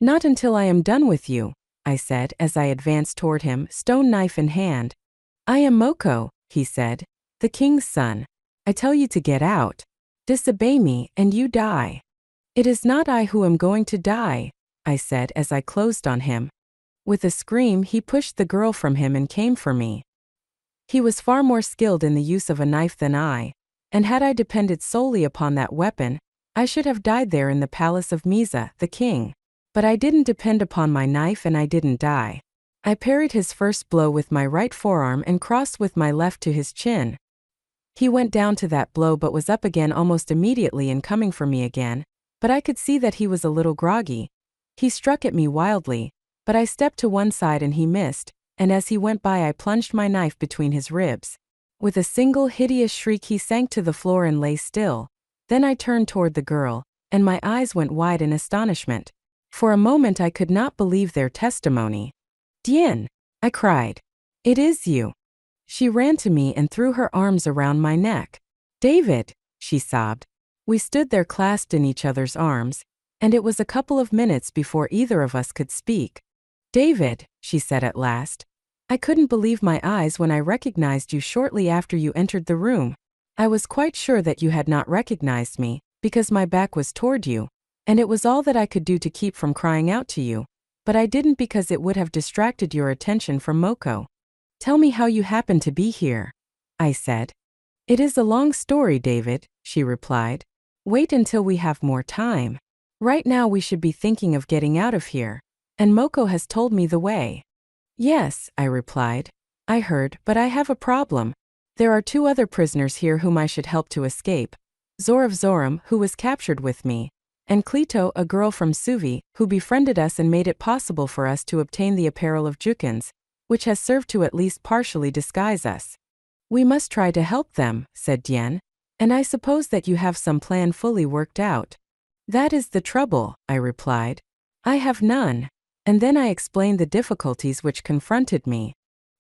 Not until I am done with you, I said as I advanced toward him, stone knife in hand. I am Moko, he said, the king's son. I tell you to get out. Disobey me, and you die. It is not I who am going to die, I said as I closed on him. With a scream, he pushed the girl from him and came for me. He was far more skilled in the use of a knife than I, and had I depended solely upon that weapon, I should have died there in the palace of Misa, the king. But I didn't depend upon my knife and I didn't die. I parried his first blow with my right forearm and crossed with my left to his chin. He went down to that blow but was up again almost immediately and coming for me again, but I could see that he was a little groggy. He struck at me wildly, but I stepped to one side and he missed, and as he went by I plunged my knife between his ribs. With a single hideous shriek he sank to the floor and lay still. Then I turned toward the girl, and my eyes went wide in astonishment. For a moment I could not believe their testimony. Dien, I cried. It is you. She ran to me and threw her arms around my neck. David, she sobbed. We stood there clasped in each other's arms, and it was a couple of minutes before either of us could speak. David, she said at last. I couldn't believe my eyes when I recognized you shortly after you entered the room. I was quite sure that you had not recognized me, because my back was toward you, and it was all that I could do to keep from crying out to you, but I didn't because it would have distracted your attention from Moko. Tell me how you happen to be here, I said. It is a long story, David, she replied. Wait until we have more time. Right now we should be thinking of getting out of here, and Moko has told me the way. Yes, I replied. I heard, but I have a problem. There are 2 other prisoners here whom I should help to escape. Zor of Zoram, who was captured with me, and Cleto, a girl from Suvi, who befriended us and made it possible for us to obtain the apparel of Jukans, which has served to at least partially disguise us. We must try to help them, said Dien, and I suppose that you have some plan fully worked out. That is the trouble, I replied. I have none. And then I explained the difficulties which confronted me.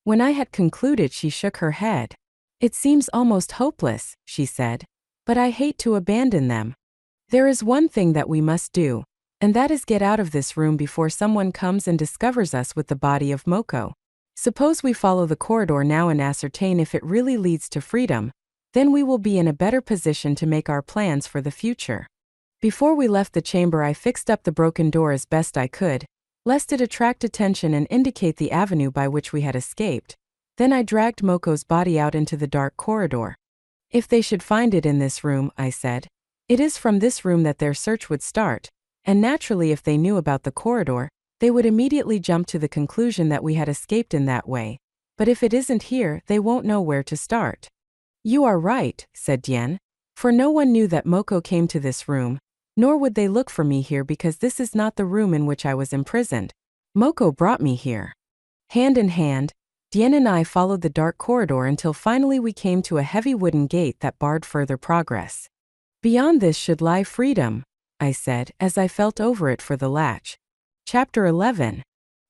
When I had concluded, she shook her head. It seems almost hopeless, she said, but I hate to abandon them. There is one thing that we must do, and that is get out of this room before someone comes and discovers us with the body of Moko. Suppose we follow the corridor now and ascertain if it really leads to freedom, Then we will be in a better position to make our plans for the future. Before we left the chamber, I fixed up the broken door as best I could, lest it attract attention and indicate the avenue by which we had escaped. Then I dragged Moko's body out into the dark corridor. If they should find it in this room, I said, it is from this room that their search would start, and naturally if they knew about the corridor, they would immediately jump to the conclusion that we had escaped in that way. But if it isn't here, they won't know where to start. You are right, said Dian, for no one knew that Moko came to this room, nor would they look for me here because this is not the room in which I was imprisoned. Moko brought me here. Hand in hand, Dian and I followed the dark corridor until finally we came to a heavy wooden gate that barred further progress. Beyond this should lie freedom, I said, as I felt over it for the latch. Chapter 11.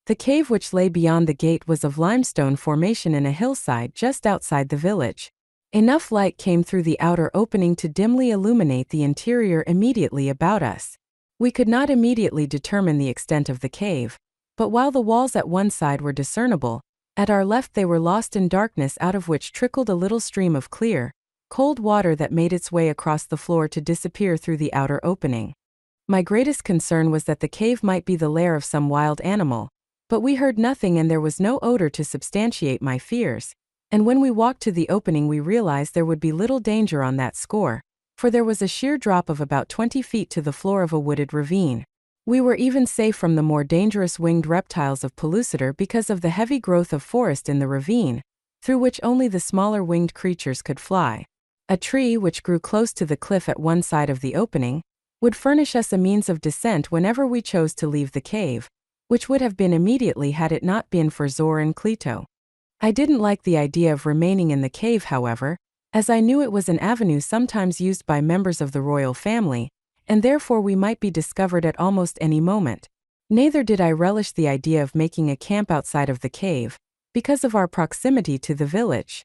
The cave which lay beyond the gate was of limestone formation in a hillside just outside the village. Enough light came through the outer opening to dimly illuminate the interior immediately about us. We could not immediately determine the extent of the cave, but while the walls at one side were discernible, at our left they were lost in darkness, out of which trickled a little stream of clear, cold water that made its way across the floor to disappear through the outer opening. My greatest concern was that the cave might be the lair of some wild animal, but we heard nothing and there was no odor to substantiate my fears. And when we walked to the opening, we realized there would be little danger on that score, for there was a sheer drop of about 20 feet to the floor of a wooded ravine. We were even safe from the more dangerous winged reptiles of Pellucidar because of the heavy growth of forest in the ravine, through which only the smaller winged creatures could fly. A tree which grew close to the cliff at one side of the opening would furnish us a means of descent whenever we chose to leave the cave, which would have been immediately had it not been for Zor and Clito. I didn't like the idea of remaining in the cave, however, as I knew it was an avenue sometimes used by members of the royal family, and therefore we might be discovered at almost any moment. Neither did I relish the idea of making a camp outside of the cave, because of our proximity to the village.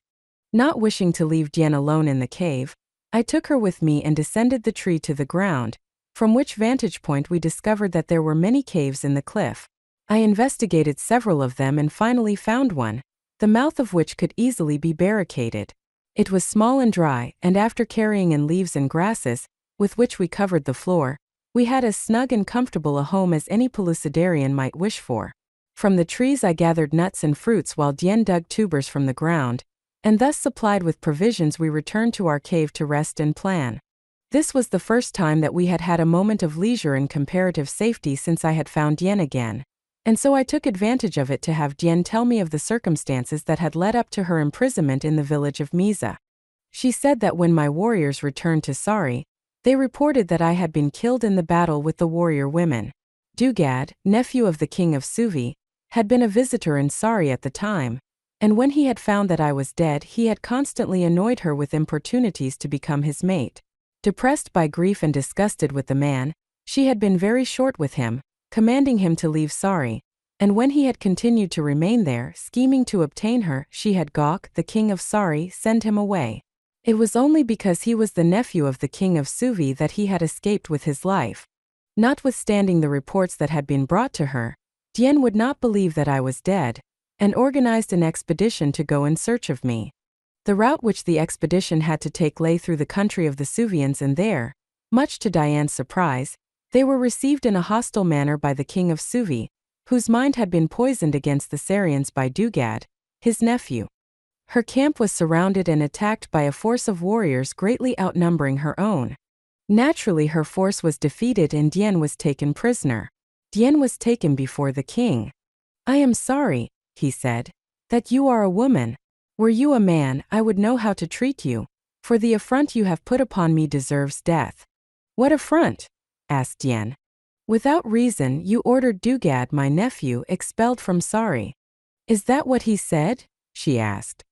Not wishing to leave Dian alone in the cave, I took her with me and descended the tree to the ground, from which vantage point we discovered that there were many caves in the cliff. I investigated several of them and finally found one, the mouth of which could easily be barricaded. It was small and dry, and after carrying in leaves and grasses, with which we covered the floor, we had as snug and comfortable a home as any Pellucidarian might wish for. From the trees I gathered nuts and fruits while Dian dug tubers from the ground, and thus supplied with provisions we returned to our cave to rest and plan. This was the first time that we had had a moment of leisure and comparative safety since I had found Dian again, and so I took advantage of it to have Dian tell me of the circumstances that had led up to her imprisonment in the village of Misa. She said that when my warriors returned to Sari, they reported that I had been killed in the battle with the warrior women. Dugad, nephew of the king of Suvi, had been a visitor in Sari at the time, and when he had found that I was dead, he had constantly annoyed her with importunities to become his mate. Depressed by grief and disgusted with the man, she had been very short with him, commanding him to leave Sari, and when he had continued to remain there, scheming to obtain her, she had Gok, the king of Sari, send him away. It was only because he was the nephew of the king of Suvi that he had escaped with his life. Notwithstanding the reports that had been brought to her, Dian would not believe that I was dead, and organized an expedition to go in search of me. The route which the expedition had to take lay through the country of the Suvians, and there, much to Dian's surprise, they were received in a hostile manner by the king of Suvi, whose mind had been poisoned against the Sarians by Dugad, his nephew. Her camp was surrounded and attacked by a force of warriors greatly outnumbering her own. Naturally, her force was defeated and Dian was taken prisoner. Dian was taken before the king. "I am sorry," he said, "that you are a woman. Were you a man, I would know how to treat you, for the affront you have put upon me deserves death." "What affront?" asked Dian. "Without reason, you ordered Dugad, my nephew, expelled from Sari." "Is that what he said?" she asked.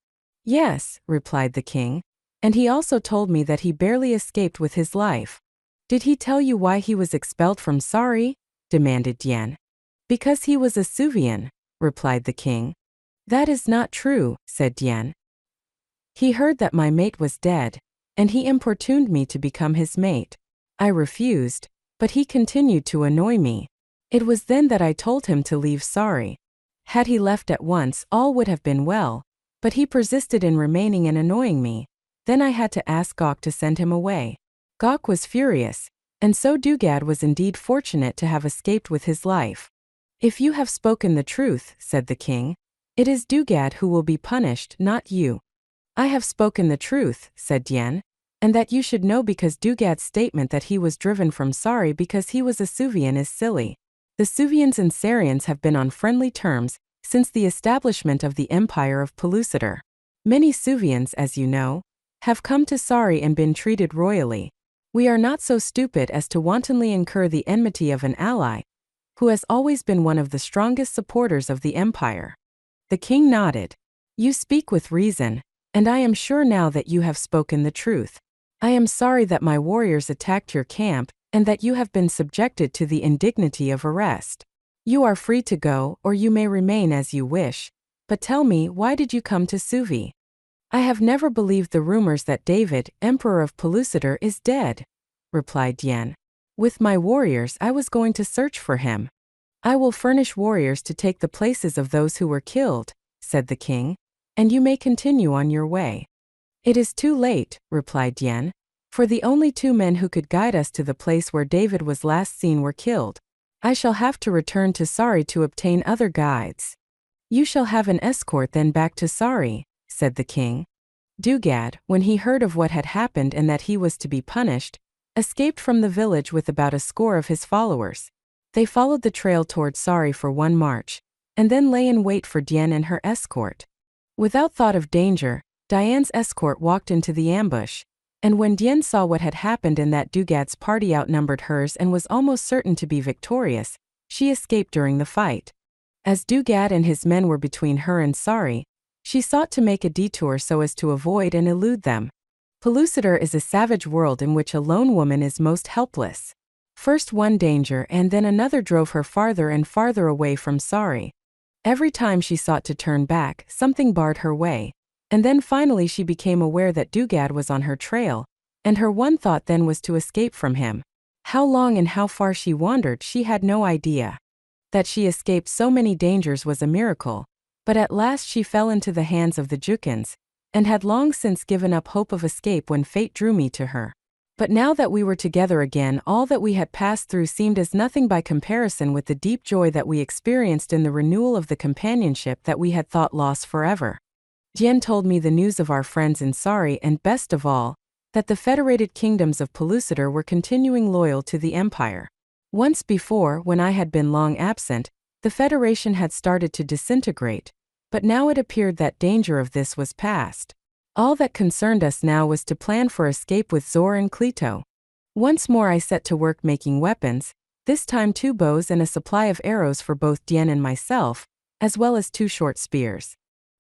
"Yes," replied the king, "and he also told me that he barely escaped with his life." "Did he tell you why he was expelled from Sari?" demanded Dian. "Because he was a Suvian," replied the king. "That is not true," said Dian. "He heard that my mate was dead, and he importuned me to become his mate. I refused, but he continued to annoy me. It was then that I told him to leave Sari. Had he left at once, all would have been well, but he persisted in remaining and annoying me, Then I had to ask Gok to send him away. Gok was furious, and so Dugad was indeed fortunate to have escaped with his life. If you have spoken the truth, said the king, it is Dugad who will be punished, not you. I have spoken the truth, said Dien, and that you should know because Dugad's statement that he was driven from Sari because he was a Suvian is silly. The Suvians and Sarians have been on friendly terms since the establishment of the Empire of Pellucidar. Many Suvians, as you know, have come to Sari and been treated royally. We are not so stupid as to wantonly incur the enmity of an ally, who has always been one of the strongest supporters of the empire. The king nodded. You speak with reason, and I am sure now that you have spoken the truth. I am sorry that my warriors attacked your camp, and that you have been subjected to the indignity of arrest. You are free to go, or you may remain as you wish, but tell me, why did you come to Suvi? I have never believed the rumors that David, Emperor of Pellucidar, is dead, replied Dien. With my warriors I was going to search for him. I will furnish warriors to take the places of those who were killed, said the king, and you may continue on your way. It is too late, replied Dien, for the only 2 men who could guide us to the place where David was last seen were killed. I shall have to return to Sari to obtain other guides. You shall have an escort then back to Sari, said the king. Dugad, when he heard of what had happened and that he was to be punished, escaped from the village with about a score of his followers. They followed the trail toward Sari for 1 march, and then lay in wait for Dien and her escort. Without thought of danger, Diane's escort walked into the ambush, and when Dien saw what had happened and that Dugad's party outnumbered hers and was almost certain to be victorious, she escaped during the fight. As Dugad and his men were between her and Sari, she sought to make a detour so as to avoid and elude them. Pellucidar is a savage world in which a lone woman is most helpless. First one danger and then another drove her farther and farther away from Sari. Every time she sought to turn back, something barred her way, and then finally she became aware that Dugad was on her trail, and her one thought then was to escape from him. How long and how far she wandered she had no idea. That she escaped so many dangers was a miracle, but at last she fell into the hands of the Jukans, and had long since given up hope of escape when fate drew me to her. But now that we were together again, all that we had passed through seemed as nothing by comparison with the deep joy that we experienced in the renewal of the companionship that we had thought lost forever. Dien told me the news of our friends in Sari and, best of all, that the federated kingdoms of Pellucidar were continuing loyal to the empire. Once before, when I had been long absent, the federation had started to disintegrate, but now it appeared that danger of this was past. All that concerned us now was to plan for escape with Zor and Kleto. Once more I set to work making weapons, this time 2 bows and a supply of arrows for both Dien and myself, as well as 2 short spears.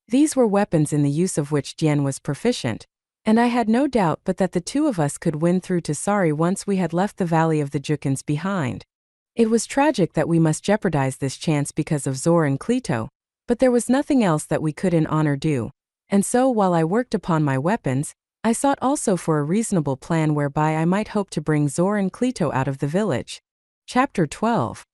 These were weapons in the use of which Dien was proficient, and I had no doubt but that the 2 of us could win through to Sari once we had left the valley of the Jukans behind. It was tragic that we must jeopardize this chance because of Zor and Kleto, but there was nothing else that we could in honor do, and so while I worked upon my weapons, I sought also for a reasonable plan whereby I might hope to bring Zor and Kleto out of the village. Chapter 12.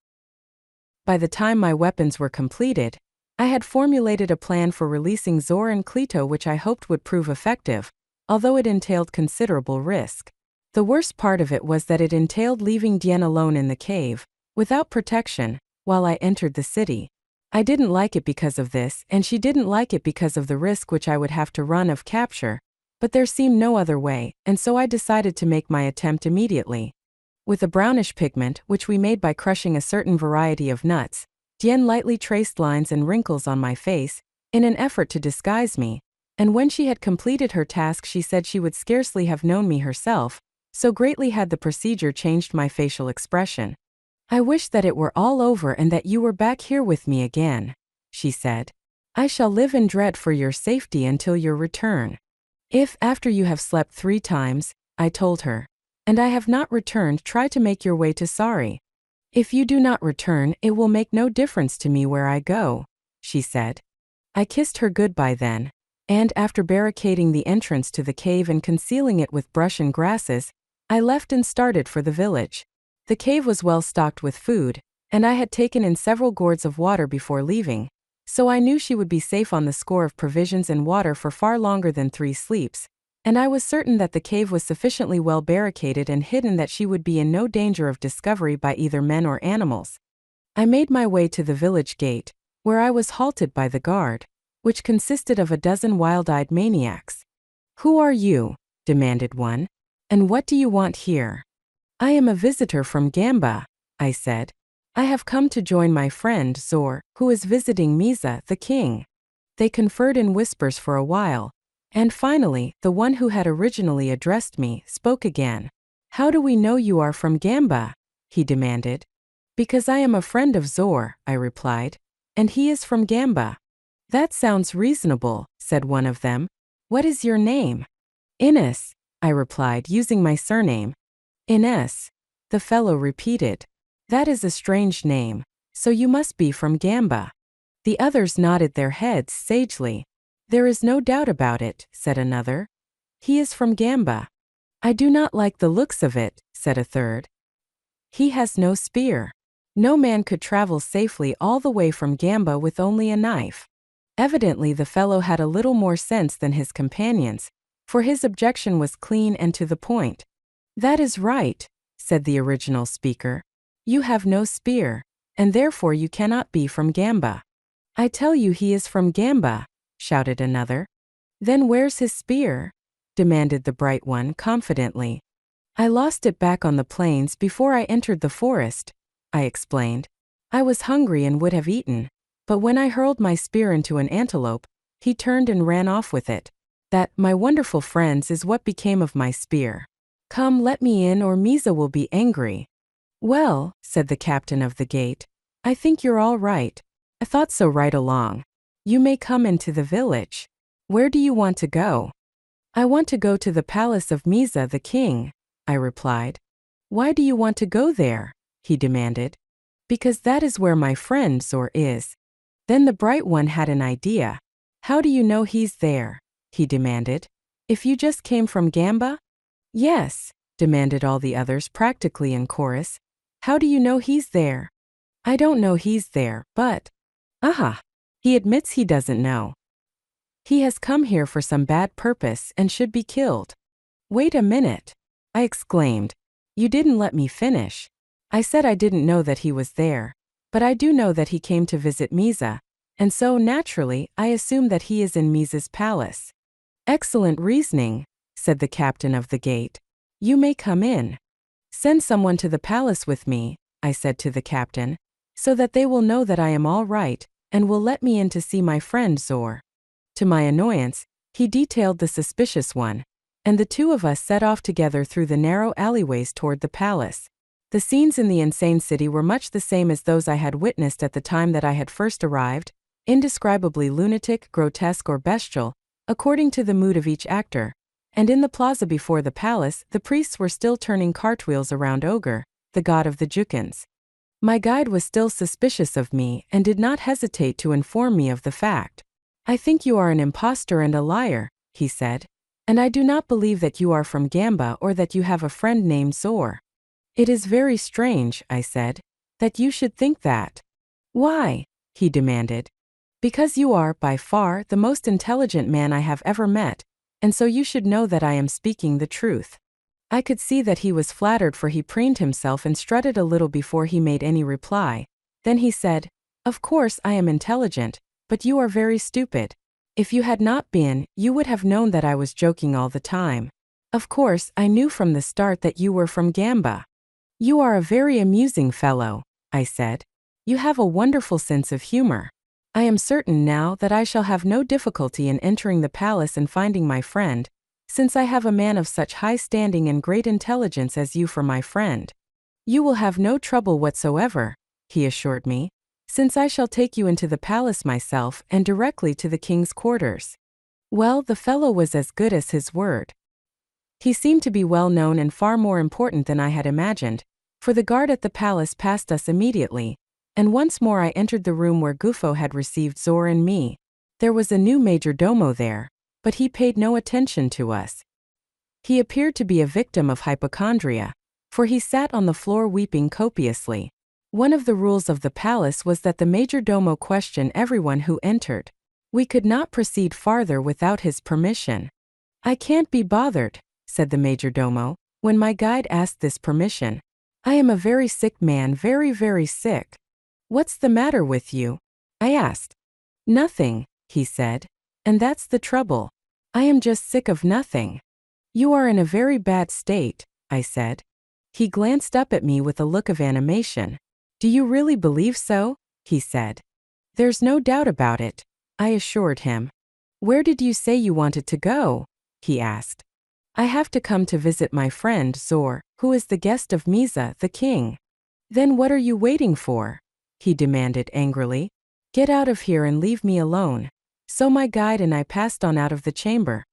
By the time my weapons were completed, I had formulated a plan for releasing Zor and Kleto which I hoped would prove effective, although it entailed considerable risk. The worst part of it was that it entailed leaving Dien alone in the cave, without protection, while I entered the city. I didn't like it because of this, and she didn't like it because of the risk which I would have to run of capture, but there seemed no other way, and so I decided to make my attempt immediately. With a brownish pigment, which we made by crushing a certain variety of nuts, Dien lightly traced lines and wrinkles on my face, in an effort to disguise me, and when she had completed her task she said she would scarcely have known me herself, so greatly had the procedure changed my facial expression. I wish that it were all over and that you were back here with me again, she said. I shall live in dread for your safety until your return. If, after you have slept 3 times, I told her, and I have not returned, try to make your way to Sari. If you do not return, it will make no difference to me where I go, she said. I kissed her goodbye then, and after barricading the entrance to the cave and concealing it with brush and grasses, I left and started for the village. The cave was well stocked with food, and I had taken in several gourds of water before leaving, so I knew she would be safe on the score of provisions and water for far longer than 3 sleeps, and I was certain that the cave was sufficiently well barricaded and hidden that she would be in no danger of discovery by either men or animals. I made my way to the village gate, where I was halted by the guard, which consisted of a dozen wild-eyed maniacs. "Who are you?" demanded one. "And what do you want here?" "I am a visitor from Gamba," I said. "I have come to join my friend Zor, who is visiting Misa, the king." They conferred in whispers for a while, and finally, the one who had originally addressed me spoke again. "How do we know you are from Gamba?" he demanded. "Because I am a friend of Zor," I replied, "and he is from Gamba." "That sounds reasonable," said one of them. "What is your name?" "Ines," I replied, using my surname. "Ines," the fellow repeated. "That is a strange name, so you must be from Gamba." The others nodded their heads sagely. "There is no doubt about it," said another. "He is from Gamba." "I do not like the looks of it," said a third. "He has no spear. No man could travel safely all the way from Gamba with only a knife." Evidently the fellow had a little more sense than his companions, for his objection was clean and to the point. "That is right," said the original speaker. "You have no spear, and therefore you cannot be from Gamba." "I tell you he is from Gamba," shouted another. "Then where's his spear?" demanded the bright one confidently. "I lost it back on the plains before I entered the forest," I explained. "I was hungry and would have eaten, but when I hurled my spear into an antelope, he turned and ran off with it. That, my wonderful friends, is what became of my spear. Come, let me in or Misa will be angry." "Well," said the captain of the gate, "I think you're all right. I thought so right along. You may come into the village. Where do you want to go?" "I want to go to the palace of Misa the king," I replied. "Why do you want to go there?" he demanded. "Because that is where my friend Zor is." Then the bright one had an idea. "How do you know he's there?" he demanded. "If you just came from Gamba?" "Yes," demanded all the others practically in chorus. "How do you know he's there?" "I don't know he's there, but—" "Aha! He admits he doesn't know. He has come here for some bad purpose and should be killed." "Wait a minute," I exclaimed. "You didn't let me finish. I said I didn't know that he was there, but I do know that he came to visit Misa, and so, naturally, I assume that he is in Misa's palace." "Excellent reasoning," said the captain of the gate. "You may come in." "Send someone to the palace with me," I said to the captain, "so that they will know that I am all right, and will let me in to see my friend Zor." To my annoyance, he detailed the suspicious one, and the two of us set off together through the narrow alleyways toward the palace. The scenes in the insane city were much the same as those I had witnessed at the time that I had first arrived, indescribably lunatic, grotesque, or bestial, according to the mood of each actor. And in the plaza before the palace, the priests were still turning cartwheels around Ogre, the god of the Jukans. My guide was still suspicious of me and did not hesitate to inform me of the fact. "I think you are an impostor and a liar," he said, "and I do not believe that you are from Gamba or that you have a friend named Zor." "It is very strange," I said, "that you should think that." "Why?" he demanded. "Because you are, by far, the most intelligent man I have ever met, and so you should know that I am speaking the truth." I could see that he was flattered, for he preened himself and strutted a little before he made any reply. Then he said, "Of course I am intelligent, but you are very stupid. If you had not been, you would have known that I was joking all the time. Of course, I knew from the start that you were from Gamba." "You are a very amusing fellow," I said. "You have a wonderful sense of humor. I am certain now that I shall have no difficulty in entering the palace and finding my friend, since I have a man of such high standing and great intelligence as you for my friend." "You will have no trouble whatsoever," he assured me, "since I shall take you into the palace myself and directly to the king's quarters." Well, the fellow was as good as his word. He seemed to be well known and far more important than I had imagined, for the guard at the palace passed us immediately, and once more I entered the room where Gufo had received Zor and me. There was a new major domo there, but he paid no attention to us. He appeared to be a victim of hypochondria, for he sat on the floor weeping copiously. One of the rules of the palace was that the major domo question everyone who entered. We could not proceed farther without his permission. "I can't be bothered," said the majordomo, when my guide asked this permission. "I am a very sick man, very, very sick." "What's the matter with you?" I asked. "Nothing," he said. "And that's the trouble. I am just sick of nothing." "You are in a very bad state," I said. He glanced up at me with a look of animation. "Do you really believe so?" he said. "There's no doubt about it," I assured him. "Where did you say you wanted to go?" he asked. "I have to come to visit my friend Zor, who is the guest of Misa, the king." "Then what are you waiting for?" he demanded angrily. "Get out of here and leave me alone." So my guide and I passed on out of the chamber.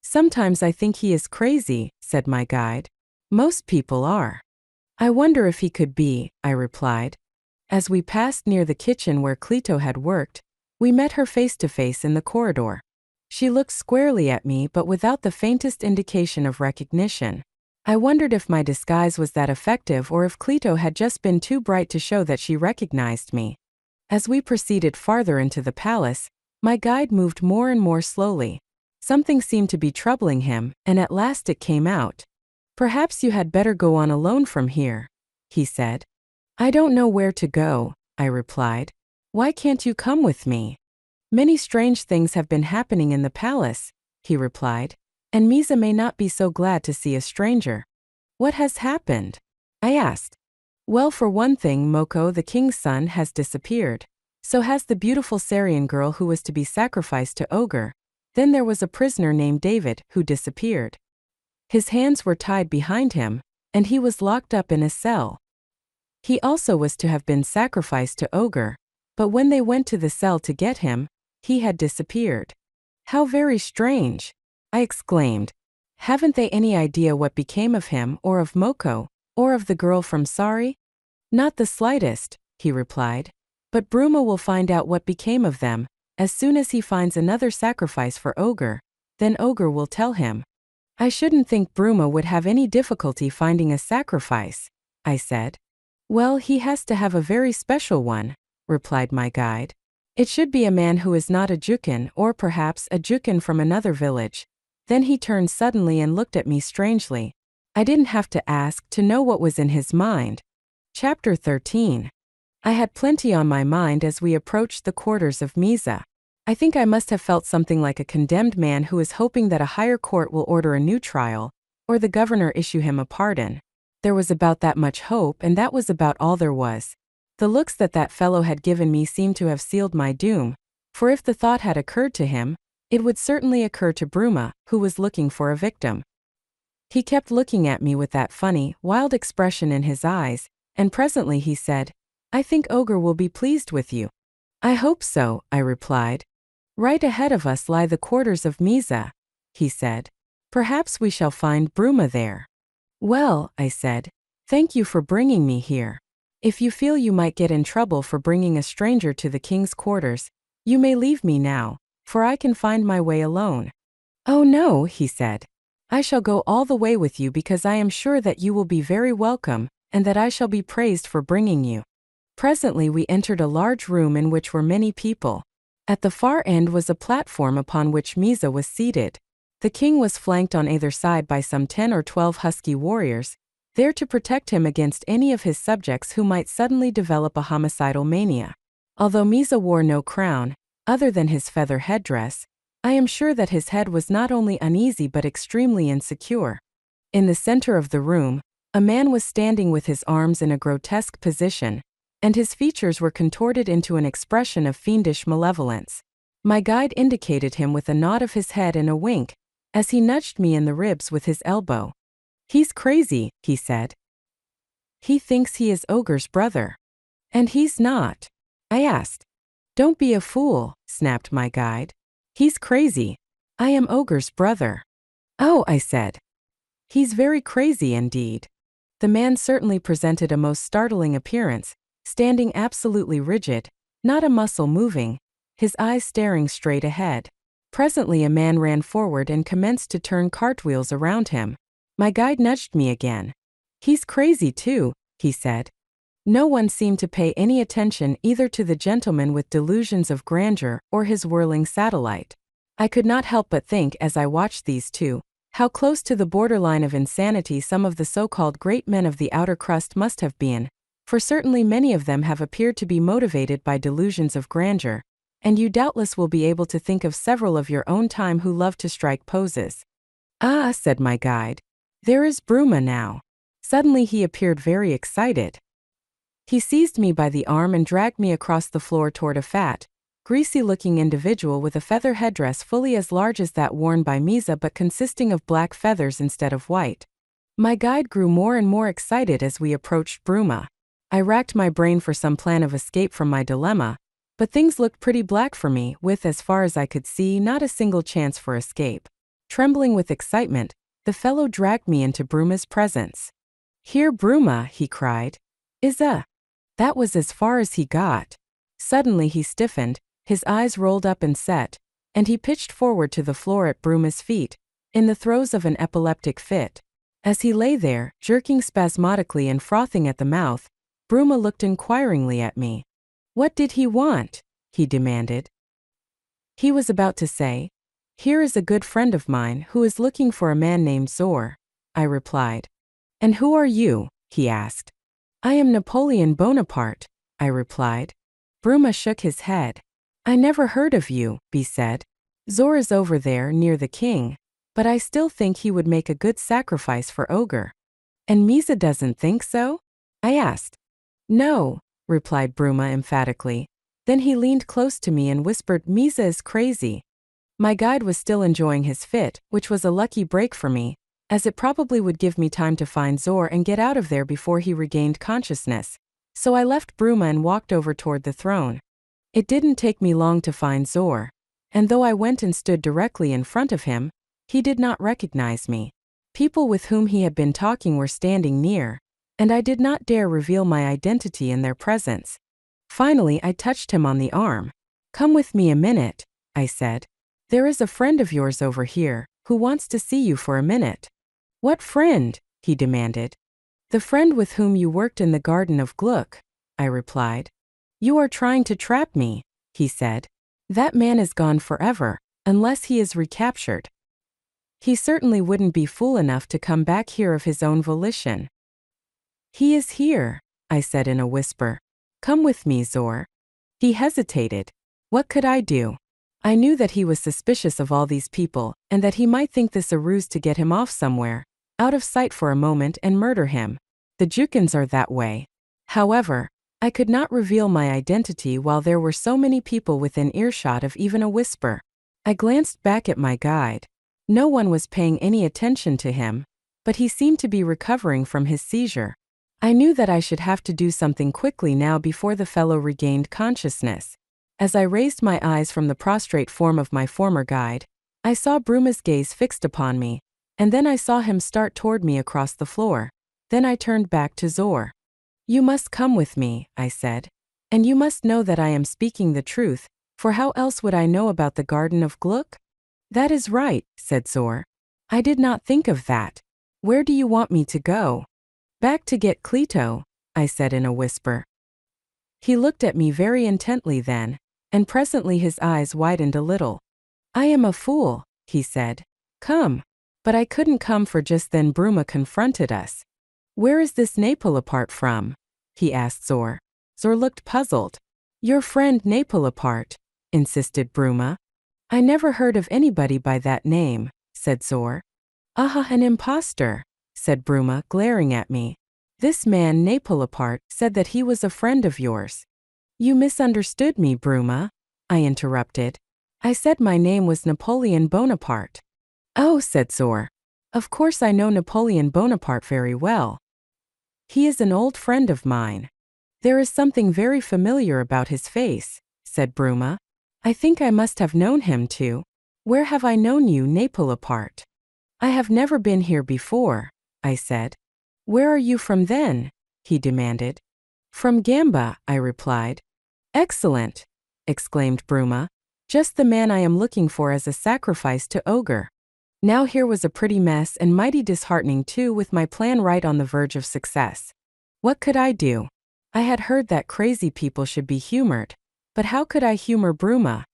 "Sometimes I think he is crazy," said my guide. "Most people are." "I wonder if he could be," I replied. As we passed near the kitchen where Clito had worked, we met her face to face in the corridor. She looked squarely at me but without the faintest indication of recognition. I wondered if my disguise was that effective or if Clito had just been too bright to show that she recognized me. As we proceeded farther into the palace, my guide moved more and more slowly. Something seemed to be troubling him, and at last it came out. "Perhaps you had better go on alone from here," he said. "I don't know where to go," I replied. "Why can't you come with me?" "Many strange things have been happening in the palace," he replied, "and Misa may not be so glad to see a stranger." "What has happened?" I asked. "Well, for one thing, Moko, the king's son, has disappeared. So has the beautiful Sarian girl who was to be sacrificed to Ogre. Then there was a prisoner named David who disappeared. His hands were tied behind him, and he was locked up in a cell. He also was to have been sacrificed to Ogre, but when they went to the cell to get him, he had disappeared." "How very strange!" I exclaimed. "Haven't they any idea what became of him or of Moko, or of the girl from Sari?" "Not the slightest," he replied. "But Bruma will find out what became of them, as soon as he finds another sacrifice for Ogre. Then Ogre will tell him." "I shouldn't think Bruma would have any difficulty finding a sacrifice," I said. "Well, he has to have a very special one," replied my guide. "It should be a man who is not a Jukan, or perhaps a Jukan from another village." Then he turned suddenly and looked at me strangely. I didn't have to ask to know what was in his mind. Chapter 13. I had plenty on my mind as we approached the quarters of Misa. I think I must have felt something like a condemned man who is hoping that a higher court will order a new trial, or the governor issue him a pardon. There was about that much hope, and that was about all there was. The looks that fellow had given me seemed to have sealed my doom, for if the thought had occurred to him, it would certainly occur to Bruma, who was looking for a victim. He kept looking at me with that funny, wild expression in his eyes, and presently he said, "I think Ogre will be pleased with you." "I hope so," I replied. "Right ahead of us lie the quarters of Misa," he said. "Perhaps we shall find Bruma there." "Well," I said, "thank you for bringing me here. If you feel you might get in trouble for bringing a stranger to the king's quarters, you may leave me now, for I can find my way alone." "Oh no," he said. "I shall go all the way with you because I am sure that you will be very welcome, and that I shall be praised for bringing you." Presently we entered a large room in which were many people. At the far end was a platform upon which Misa was seated. The king was flanked on either side by some 10 or 12 husky warriors, there to protect him against any of his subjects who might suddenly develop a homicidal mania. Although Misa wore no crown, other than his feather headdress, I am sure that his head was not only uneasy but extremely insecure. In the center of the room, a man was standing with his arms in a grotesque position, and his features were contorted into an expression of fiendish malevolence. My guide indicated him with a nod of his head and a wink, as he nudged me in the ribs with his elbow. "He's crazy," he said. "He thinks he is Ogre's brother." "And he's not?" I asked. "Don't be a fool," snapped my guide. "He's crazy. I am Ogre's brother." "Oh," I said. "He's very crazy indeed." The man certainly presented a most startling appearance, standing absolutely rigid, not a muscle moving, his eyes staring straight ahead. Presently a man ran forward and commenced to turn cartwheels around him. My guide nudged me again. "He's crazy too," he said. No one seemed to pay any attention either to the gentleman with delusions of grandeur or his whirling satellite. I could not help but think as I watched these two, how close to the borderline of insanity some of the so-called great men of the outer crust must have been, for certainly many of them have appeared to be motivated by delusions of grandeur, and you doubtless will be able to think of several of your own time who love to strike poses. Ah, said my guide. There is Bruma now. Suddenly he appeared very excited. He seized me by the arm and dragged me across the floor toward a fat, greasy-looking individual with a feather headdress fully as large as that worn by Misa but consisting of black feathers instead of white. My guide grew more and more excited as we approached Bruma. I racked my brain for some plan of escape from my dilemma, but things looked pretty black for me, with, as far as I could see, not a single chance for escape. Trembling with excitement, the fellow dragged me into Bruma's presence. "Here, Bruma," he cried. That was as far as he got. Suddenly he stiffened, his eyes rolled up and set, and he pitched forward to the floor at Bruma's feet, in the throes of an epileptic fit. As he lay there, jerking spasmodically and frothing at the mouth, Bruma looked inquiringly at me. "What did he want?" he demanded. He was about to say, "Here is a good friend of mine who is looking for a man named Zor," I replied. "And who are you?" he asked. "I am Napoleon Bonaparte," I replied. Bruma shook his head. "I never heard of you," he said. "Zor is over there near the king, but I still think he would make a good sacrifice for Ogre." "And Misa doesn't think so?" I asked. "No," replied Bruma emphatically. Then he leaned close to me and whispered, "Misa is crazy." My guide was still enjoying his fit, which was a lucky break for me, as it probably would give me time to find Zor and get out of there before he regained consciousness. So I left Bruma and walked over toward the throne. It didn't take me long to find Zor, and though I went and stood directly in front of him, he did not recognize me. People with whom he had been talking were standing near, and I did not dare reveal my identity in their presence. Finally, I touched him on the arm. "Come with me a minute," I said. "There is a friend of yours over here, who wants to see you for a minute." "What friend?" he demanded. "The friend with whom you worked in the Garden of Gluck," I replied. "You are trying to trap me," he said. "That man is gone forever, unless he is recaptured. He certainly wouldn't be fool enough to come back here of his own volition." "He is here," I said in a whisper. "Come with me, Zor." He hesitated. What could I do? I knew that he was suspicious of all these people, and that he might think this a ruse to get him off somewhere, out of sight for a moment, and murder him. The Jukins are that way. However, I could not reveal my identity while there were so many people within earshot of even a whisper. I glanced back at my guide. No one was paying any attention to him, but he seemed to be recovering from his seizure. I knew that I should have to do something quickly now before the fellow regained consciousness. As I raised my eyes from the prostrate form of my former guide, I saw Bruma's gaze fixed upon me, and then I saw him start toward me across the floor. Then I turned back to Zor. "You must come with me," I said. "And you must know that I am speaking the truth, for how else would I know about the Garden of Gluck?" "That is right," said Zor. "I did not think of that. Where do you want me to go?" "Back to get Cleto," I said in a whisper. He looked at me very intently then, and presently his eyes widened a little. "I am a fool," he said. "Come." But I couldn't come, for just then Bruma confronted us. "Where is this Napolapart from?" he asked Zor. Zor looked puzzled. "Your friend Napolapart," insisted Bruma. "I never heard of anybody by that name," said Zor. "Aha, an impostor," said Bruma, glaring at me. "This man Napolapart said that he was a friend of yours." "You misunderstood me, Bruma," I interrupted. "I said my name was Napoleon Bonaparte." "Oh," said Zor. "Of course I know Napoleon Bonaparte very well. He is an old friend of mine." "There is something very familiar about his face," said Bruma. "I think I must have known him too. Where have I known you, Napolaparte?" "I have never been here before," I said. "Where are you from then?" he demanded. "From Gamba," I replied. "Excellent," exclaimed Bruma. "Just the man I am looking for as a sacrifice to Ogre." Now here was a pretty mess, and mighty disheartening too, with my plan right on the verge of success. What could I do? I had heard that crazy people should be humored, but how could I humor Bruma?